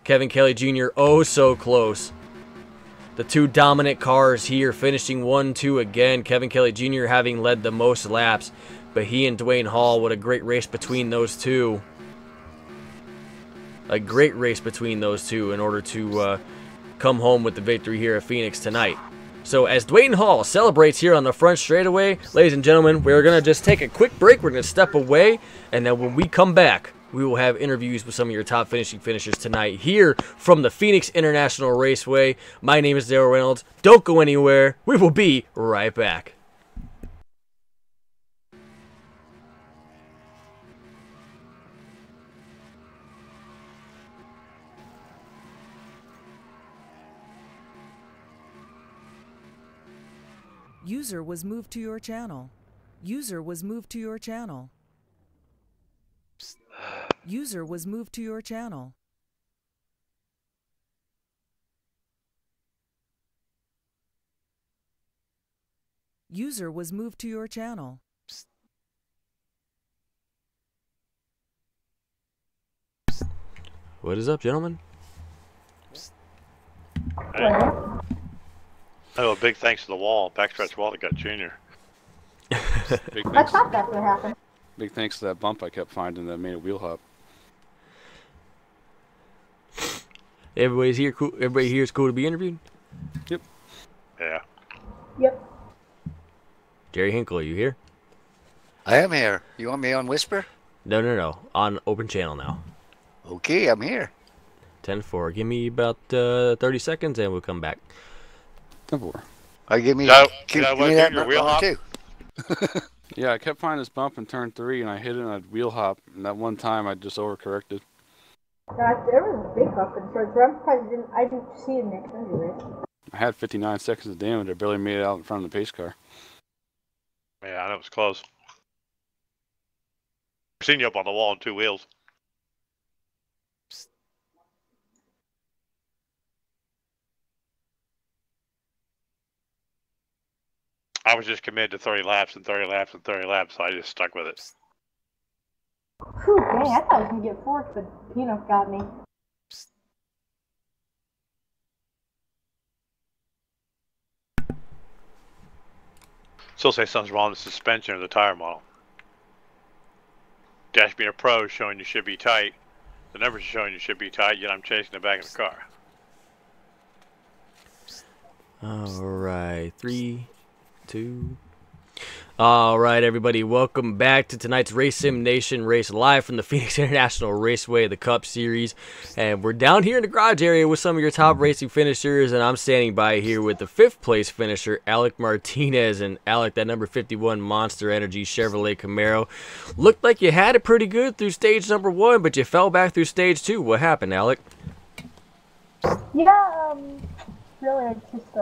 Kevin Kelly Jr. oh so close. The 2 dominant cars here finishing 1-2 again. Kevin Kelly Jr. having led the most laps. But he and Dwayne Hall, what a great race between those two. A great race between those two in order to come home with the victory here at Phoenix tonight. So as Dwayne Hall celebrates here on the front straightaway, ladies and gentlemen, we're going to just take a quick break. We're going to step away, and then when we come back, we will have interviews with some of your top finishers tonight here from the Phoenix International Raceway. My name is Daryl Reynolds. Don't go anywhere. We will be right back. User was moved to your channel. User was moved to your channel. User was moved to your channel. User was moved to your channel. What is up, gentlemen? Hey. Oh, a big thanks to the wall, backstretch wall that got Junior. I thought that's what happened. Big thanks to that bump I kept finding that made a wheel hop. Everybody's here. Cool. Everybody here is cool to be interviewed. Yep. Yeah. Yep. Jerry Hinkle, are you here? I am here. You want me on Whisper? No. On open channel now. Okay, I'm here. 10-4. Give me about 30 seconds and we'll come back. 10-4. Give me No, give no, me that your wheel hop? too. Yeah, I kept finding this bump in turn 3, and I hit it and I'd wheel hop, and that one time I just overcorrected. There was a big bump in front. I'm surprised I didn't see it next anyway. I had 59 seconds of damage. I barely made it out in front of the pace car. Yeah, that was close. I've seen you up on the wall on 2 wheels. I was just committed to 30 laps and 30 laps and 30 laps, so I just stuck with it. Whew, dang, I thought I was going to get 4th, but Pino got me. Still say something's wrong with the suspension or the tire model. Dashboard Pro is showing you should be tight. The numbers are showing you should be tight, yet I'm chasing the back of the car. All right. 3, 2. All right, everybody, welcome back to tonight's Race Sim Nation race live from the Phoenix International Raceway, the Cup Series. And we're down here in the garage area with some of your top racing finishers, and I'm standing by here with the 5th place finisher, Alec Martinez. And Alec, that number 51 Monster Energy Chevrolet Camaro. Looked like you had it pretty good through stage number 1, but you fell back through stage 2. What happened, Alec? Yeah, really, it's just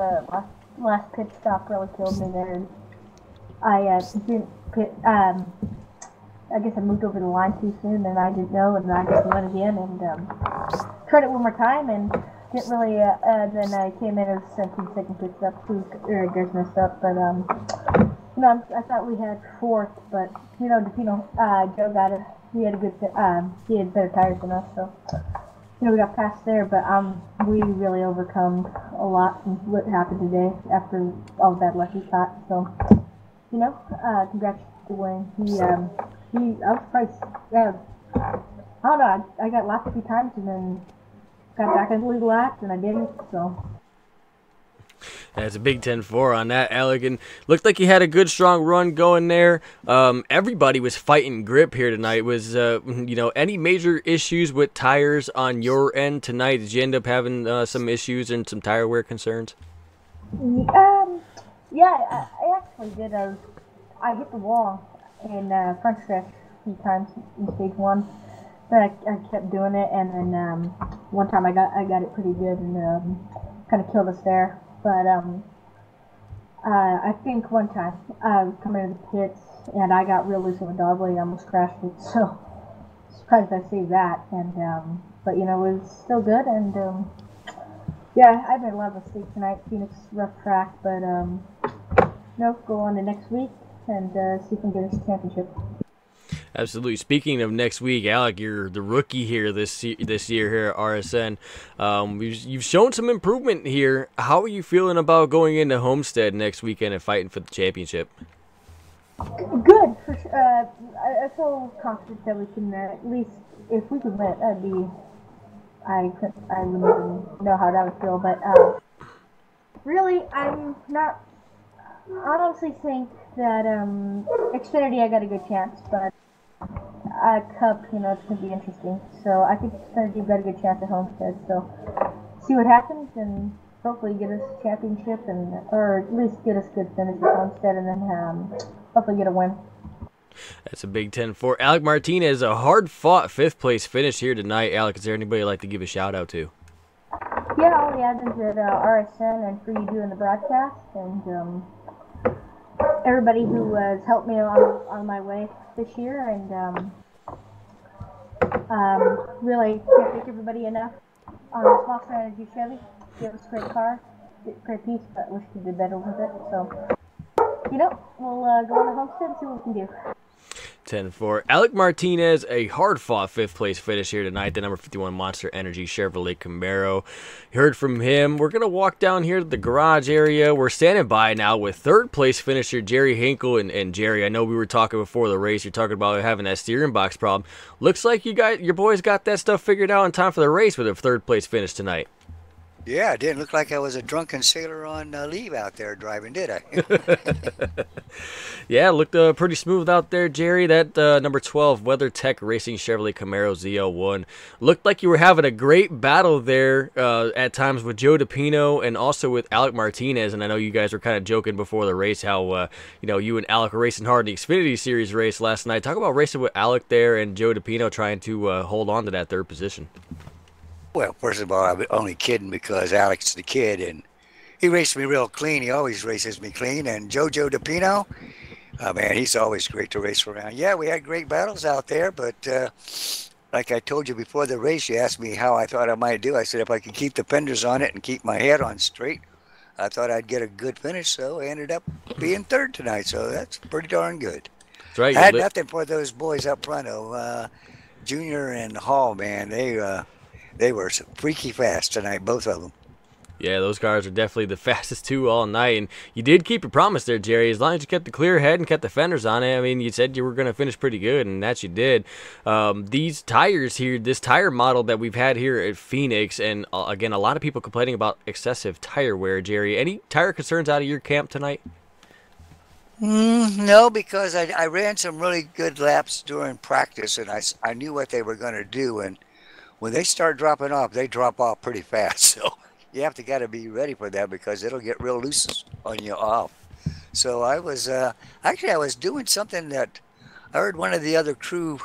last pit stop really killed me there. I didn't pit, I guess I moved over the line too soon, and I didn't know, and I just went again, and tried it one more time, and didn't really, then I came in as 17-second pit stop, or guys messed up, but, you know, I thought we had 4th, but, you know, Joe got it, he had a good, he had better tires than us, so, you know, we got past there, but, we really overcome a lot from what happened today after all that luck he caught, so. You know, congrats to Wayne. I was surprised. Yeah, I don't know. I got lapped a few times and then got back into the laps and I didn't. So. That's a big 10-4 on that, Alec. And looked like you had a good, strong run going there. Everybody was fighting grip here tonight. Was you know, any major issues with tires on your end tonight? Did you end up having some issues and some tire wear concerns? Yeah, I actually did. I hit the wall in front stretch a few times in stage 1. But I kept doing it, and then one time I got it pretty good and kind of killed us there. But I think one time I was coming into the pits and I got real loose on the dogleg. I almost crashed it. So surprised I saved that. And but you know, it was still good. And yeah, I made a lot of mistakes tonight. Phoenix rough track, but no, go on to next week and see if we can get us a championship. Absolutely. Speaking of next week, Alec, you're the rookie here this year here at RSN. You've shown some improvement here. How are you feeling about going into Homestead next weekend and fighting for the championship? Good. I feel confident that we can at least, if we could win, that'd be. I wouldn't even know how that would feel, but really, I'm not. I honestly think that Xfinity I got a good chance, but Cup, you know, it's gonna be interesting. So I think Xfinity got a good chance at Homestead. So see what happens, and hopefully get us a championship, and or at least get us good finish at Homestead, and then hopefully get a win. That's a big 10-4. Alec Martinez, a hard-fought 5th place finish here tonight. Alec, is there anybody you'd like to give a shout-out to? Yeah, all the admins at RSN and for you doing the broadcast, and everybody who has helped me on my way this year, and really can't thank everybody enough. Monster Energy Chevy gave us a great car, great piece, but wish we did better with it. So, you know, we'll go on to Homestead and see what we can do. 10-4. Alec Martinez, a hard-fought 5th place finish here tonight. The number 51 Monster Energy Chevrolet Camaro. You heard from him. We're going to walk down here to the garage area. We're standing by now with 3rd place finisher Jerry Hinkle. And Jerry, I know we were talking before the race. You're talking about having that steering box problem. Looks like your boys got that stuff figured out in time for the race with a 3rd place finish tonight. Yeah, it didn't look like I was a drunken sailor on leave out there driving, did I? Yeah, looked pretty smooth out there, Jerry. That number 12 WeatherTech Racing Chevrolet Camaro ZL1. Looked like you were having a great battle there at times with Joe DePino and also with Alec Martinez. And I know you guys were kind of joking before the race how you know, you and Alec were racing hard in the Xfinity Series race last night. Talk about racing with Alec there and Joe DePino trying to hold on to that 3rd position. Well, first of all, I'm only kidding because Alex is the kid, and he raced me real clean. He always races me clean. And Jojo DePino, man, he's always great to race around. Yeah, we had great battles out there, but like I told you before the race, you asked me how I thought I might do. I said if I could keep the fenders on it and keep my head on straight, I thought I'd get a good finish. So I ended up being 3rd tonight, so that's pretty darn good. That's right. I had nothing for those boys up front, Junior and Hall, man. They were freaky fast tonight, both of them. Yeah, those cars are definitely the fastest two all night. And you did keep your promise there, Jerry. As long as you kept the clear head and kept the fenders on it, I mean, you said you were going to finish pretty good, and that you did. These tires here, this tire model that we've had here at Phoenix, and again, a lot of people complaining about excessive tire wear, Jerry. Any tire concerns out of your camp tonight? No, because I ran some really good laps during practice, and I knew what they were going to do. And when they start dropping off, they drop off pretty fast. So you have to got to be ready for that because it'll get real loose on you off. So I was actually I was doing something that I heard one of the other crew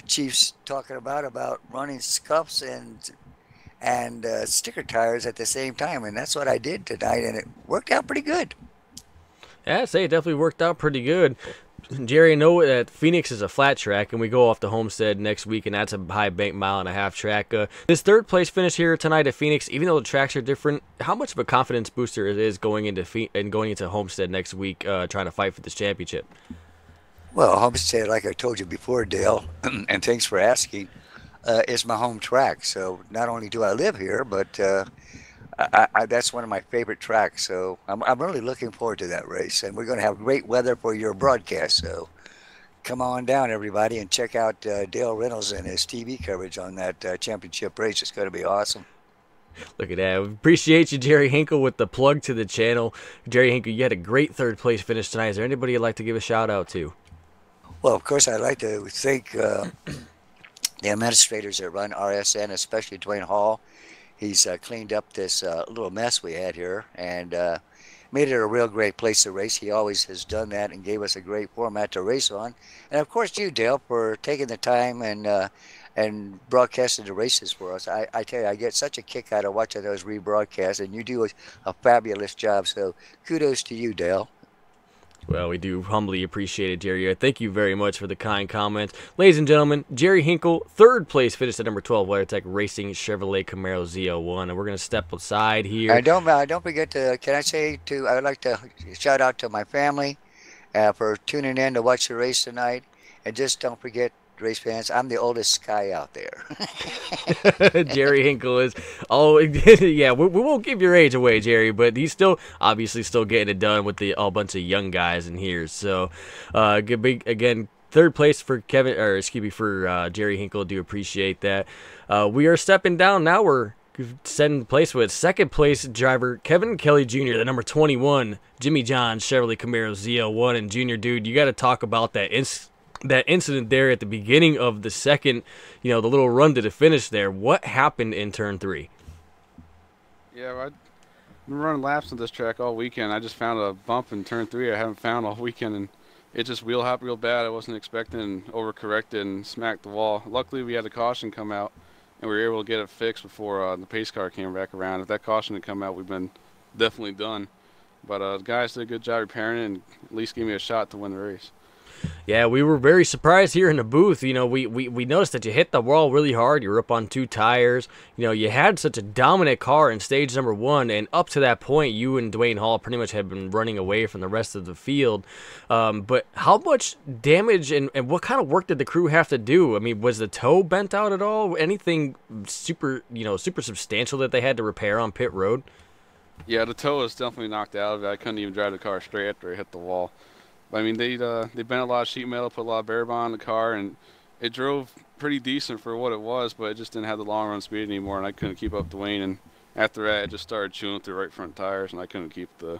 chiefs talking about running scuffs and sticker tires at the same time, and that's what I did tonight, and it worked out pretty good. Yeah, I'd say it definitely worked out pretty good. Jerry, I know that Phoenix is a flat track, and we go off to Homestead next week, and that's a high bank mile-and-a-half track. This third place finish here tonight at Phoenix, even though the tracks are different, how much of a confidence booster it is going into Homestead next week, trying to fight for this championship? Well, Homestead, like I told you before, Dale, and thanks for asking, is my home track. So not only do I live here, but that's one of my favorite tracks, so I'm really looking forward to that race, and we're going to have great weather for your broadcast, so come on down, everybody, and check out Dale Reynolds and his TV coverage on that championship race. It's going to be awesome. Look at that. Appreciate you, Jerry Hinkle, with the plug to the channel. Jerry Hinkle, you had a great third-place finish tonight. Is there anybody you'd like to give a shout-out to? Well, of course, I'd like to thank the administrators that run RSN, especially Dwayne Hall. He's cleaned up this little mess we had here and made it a real great place to race. He always has done that and gave us a great format to race on. And, of course, you, Dale, for taking the time and broadcasting the races for us. I tell you, I get such a kick out of watching those rebroadcasts, and you do a fabulous job. So kudos to you, Dale. Well, we do humbly appreciate it, Jerry. Thank you very much for the kind comments. Ladies and gentlemen, Jerry Hinkle, third place, finished at number 12, WeatherTech Racing Chevrolet Camaro Z01. And we're going to step aside here. Don't forget to, I would like to shout out to my family for tuning in to watch the race tonight. And just don't forget, race fans, I'm the oldest guy out there. Jerry Hinkle is, yeah, we won't give your age away, Jerry, but he's obviously still getting it done with a bunch of young guys in here. So, again, third place for Jerry Hinkle. Do appreciate that. We are stepping down now. We're second place with second place driver Kevin Kelly Jr., the number 21 Jimmy John Chevrolet Camaro Z01. And Junior, dude, you got to talk about that incident there at the beginning of the second, the little run to the finish there. What happened in turn 3? Yeah, I've been running laps on this track all weekend. I just found a bump in turn 3 I haven't found all weekend, and it just wheel hopped real bad. I wasn't expecting, and overcorrected and smacked the wall. Luckily, we had a caution come out, and we were able to get it fixed before the pace car came back around. If that caution had come out, we've been definitely done. But the guys did a good job repairing it and at least gave me a shot to win the race. Yeah, we were very surprised here in the booth. We noticed that you hit the wall really hard. You were up on 2 tires. You had such a dominant car in stage number 1, and up to that point, you and Dwayne Hall pretty much had been running away from the rest of the field. But how much damage and what kind of work did the crew have to do? I mean, was the toe bent out at all? Anything super substantial that they had to repair on pit road? Yeah, the toe was definitely knocked out of it. I couldn't even drive the car straight after it hit the wall. I mean, they bent a lot of sheet metal, put a lot of bear bond on the car, and it drove pretty decent for what it was, but it just didn't have the long run speed anymore, and I couldn't keep up Dwayne. And after that, it just started chewing through right front tires, and I couldn't keep the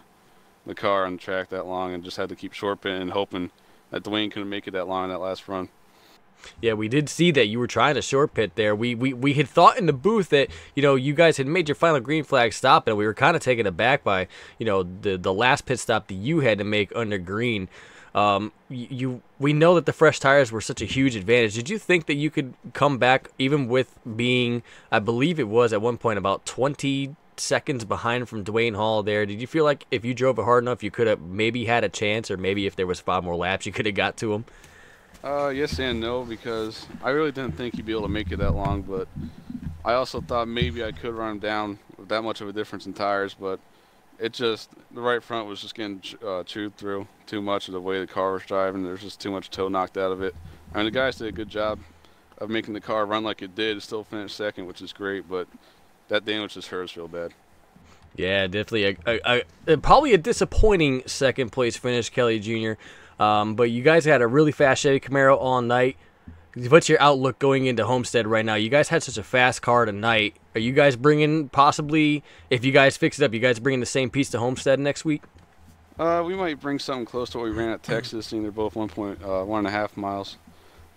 car on the track that long, and just had to keep short pitting and hoping that Dwayne couldn't make it that long in that last run. Yeah, we did see that you were trying to short pit there. We had thought in the booth that, you guys had made your final green flag stop, and we were kind of taken aback by, the last pit stop that you had to make under green. We know that the fresh tires were such a huge advantage. Did you think that you could come back even with being, I believe it was at one point about 20 seconds behind from Dwayne Hall there? Did you feel like if you drove it hard enough, you could have maybe had a chance, or maybe if there was 5 more laps, you could have got to him? Yes and no, because I really didn't think he'd be able to make it that long, but I also thought maybe I could run him down with that much of a difference in tires, but the right front was just getting chewed through too much of the way the car was driving. There's just too much toe knocked out of it. I mean, the guys did a good job of making the car run like it did. It still finished second, which is great, but that damage just hurts real bad. Yeah, definitely. Probably a disappointing second place finish, Kelly Jr. But you guys had a really fast Chevy Camaro all night. What's your outlook going into Homestead right now? You guys had such a fast car tonight. Are you guys bringing, possibly, if you guys fix it up, you guys bringing the same piece to Homestead next week? We might bring something close to what we ran at Texas, seeing they're both 1.5 miles.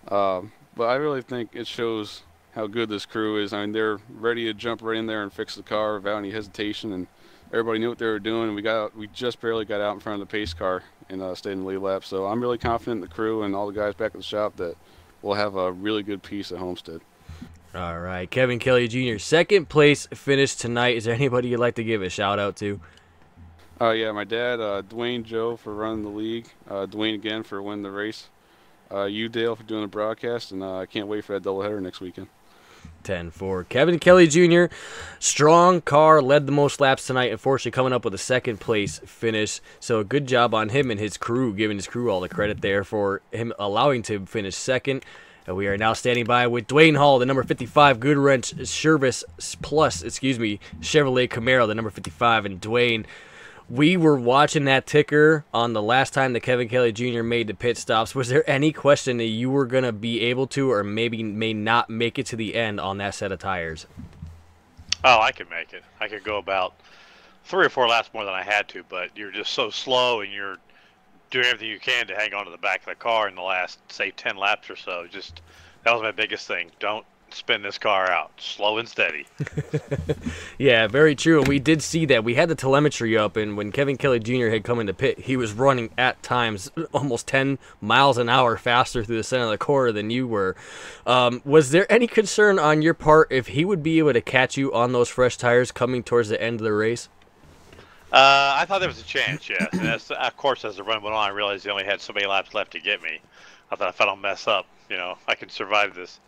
But I really think it shows how good this crew is. I mean, they're ready to jump right in there and fix the car without any hesitation, and everybody knew what they were doing. We just barely got out in front of the pace car and stayed in the lead lap. So I'm really confident in the crew and all the guys back at the shop that we'll have a really good piece at Homestead. All right, Kevin Kelly Jr., second place finish tonight. Is there anybody you'd like to give a shout out to? Yeah, my dad, Dwayne Joe for running the league, Dwayne again for winning the race, you, Dale, for doing the broadcast, and I can't wait for that doubleheader next weekend. 10-4. Kevin Kelly Jr., strong car, led the most laps tonight, unfortunately coming up with a second place finish. So a good job on him and his crew, giving his crew all the credit there for him allowing to finish second. And we are now standing by with Dwayne Hall, the number 55 Good Wrench Service Plus, Chevrolet Camaro, the number 55. And Dwayne, we were watching that ticker on the last time that Kevin Kelly Jr. made the pit stops. Was there any question that you were going to be able to or maybe may not make it to the end on that set of tires? Oh, I could make it. I could go about 3 or 4 laps more than I had to, but you're just so slow and you're doing everything you can to hang on to the back of the car in the last, say, 10 laps or so. Just that was my biggest thing. Don't spin this car out. Slow and steady. Yeah, very true. And we did see that. We had the telemetry up, and when Kevin Kelly Jr. had come into pit, he was running at times almost 10 miles an hour faster through the center of the corner than you were. Was there any concern on your part if he would be able to catch you on those fresh tires coming towards the end of the race? I thought there was a chance, yes. And of course, as the run went on, I realized he only had so many laps left to get me. I thought if I don't mess up, I can survive this.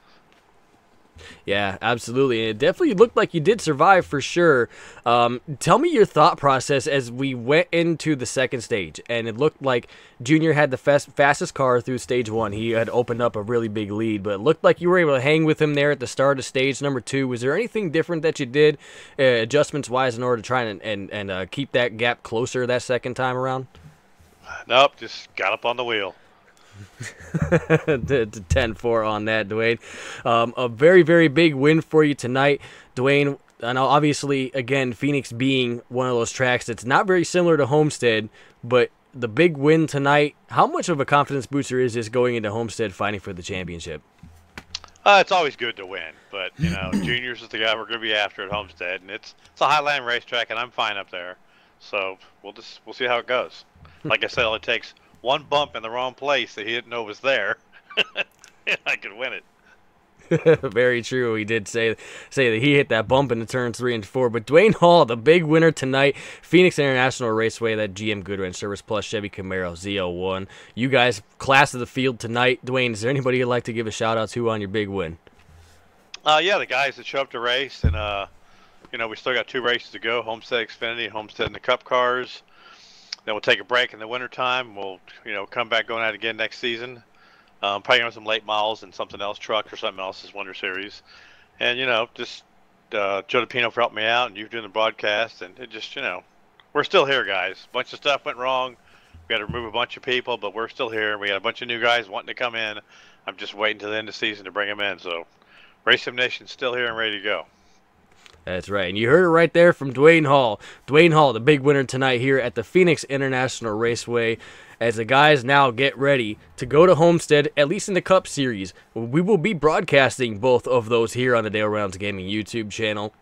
Yeah, absolutely. And it definitely looked like you did survive for sure. Tell me your thought process as we went into the second stage. And it looked like Junior had the fastest car through stage 1. He had opened up a really big lead. But it looked like you were able to hang with him there at the start of stage number 2. Was there anything different that you did adjustments-wise in order to try and keep that gap closer that second time around? Nope, just got up on the wheel. 10-4 on that, Dwayne. A very, very big win for you tonight, Dwayne. I know, obviously, again, Phoenix being one of those tracks that's not very similar to Homestead, but the big win tonight, how much of a confidence booster is this going into Homestead fighting for the championship? It's always good to win, but, Juniors is the guy we're going to be after at Homestead, and it's a Highland racetrack, and I'm fine up there. So we'll see how it goes. Like I said, it only takes one bump in the wrong place that he didn't know was there, and I could win it. Very true. He did say that he hit that bump in the turns 3 and 4. But Dwayne Hall, the big winner tonight, Phoenix International Raceway, that GM Good Wrench Service Plus Chevy Camaro Z01. You guys, class of the field tonight. Dwayne, is there anybody you'd like to give a shout out to on your big win? Yeah, the guys that show up to race, and we still got 2 races to go: Homestead Xfinity, Homestead in the Cup cars. Then we'll take a break in the wintertime. We'll, come back going out again next season. Probably on some late models and something else, truck or something else this Winter Series. And, just Joe DePino for helping me out, and you doing the broadcast. And it just, we're still here, guys. A bunch of stuff went wrong. We had to remove a bunch of people, but we're still here. We got a bunch of new guys wanting to come in. I'm just waiting till the end of the season to bring them in. So Race Sim Nation's still here and ready to go. That's right, and you heard it right there from Dwayne Hall. Dwayne Hall, the big winner tonight here at the Phoenix International Raceway, as the guys now get ready to go to Homestead, at least in the Cup Series. We will be broadcasting both of those here on the Dale Reynolds Gaming YouTube channel.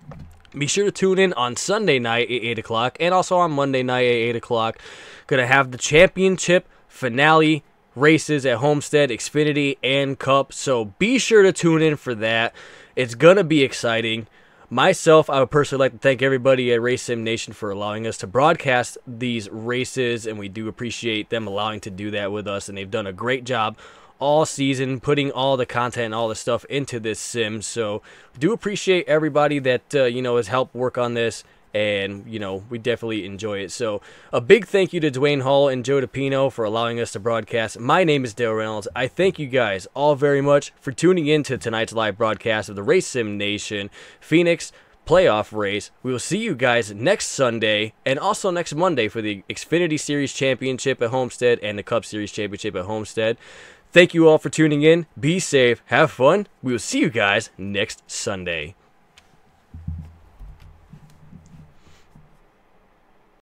Be sure to tune in on Sunday night at 8 o'clock and also on Monday night at 8 o'clock. Going to have the championship finale races at Homestead, Xfinity, and Cup, so be sure to tune in for that. It's going to be exciting. Myself, I would personally like to thank everybody at Race Sim Nation for allowing us to broadcast these races, and we do appreciate them allowing to do that with us, and they've done a great job all season putting all the content and all the stuff into this sim. So we do appreciate everybody that has helped work on this, and we definitely enjoy it. So a big thank you to Dwayne Hall and Joe DePino for allowing us to broadcast. My name is Dale Reynolds. I thank you guys all very much for tuning in to tonight's live broadcast of the Race Sim Nation Phoenix playoff race. We will see you guys next Sunday and also next Monday for the Xfinity Series Championship at Homestead and the Cup Series Championship at Homestead. Thank you all for tuning in. Be safe. Have fun. We will see you guys next Sunday.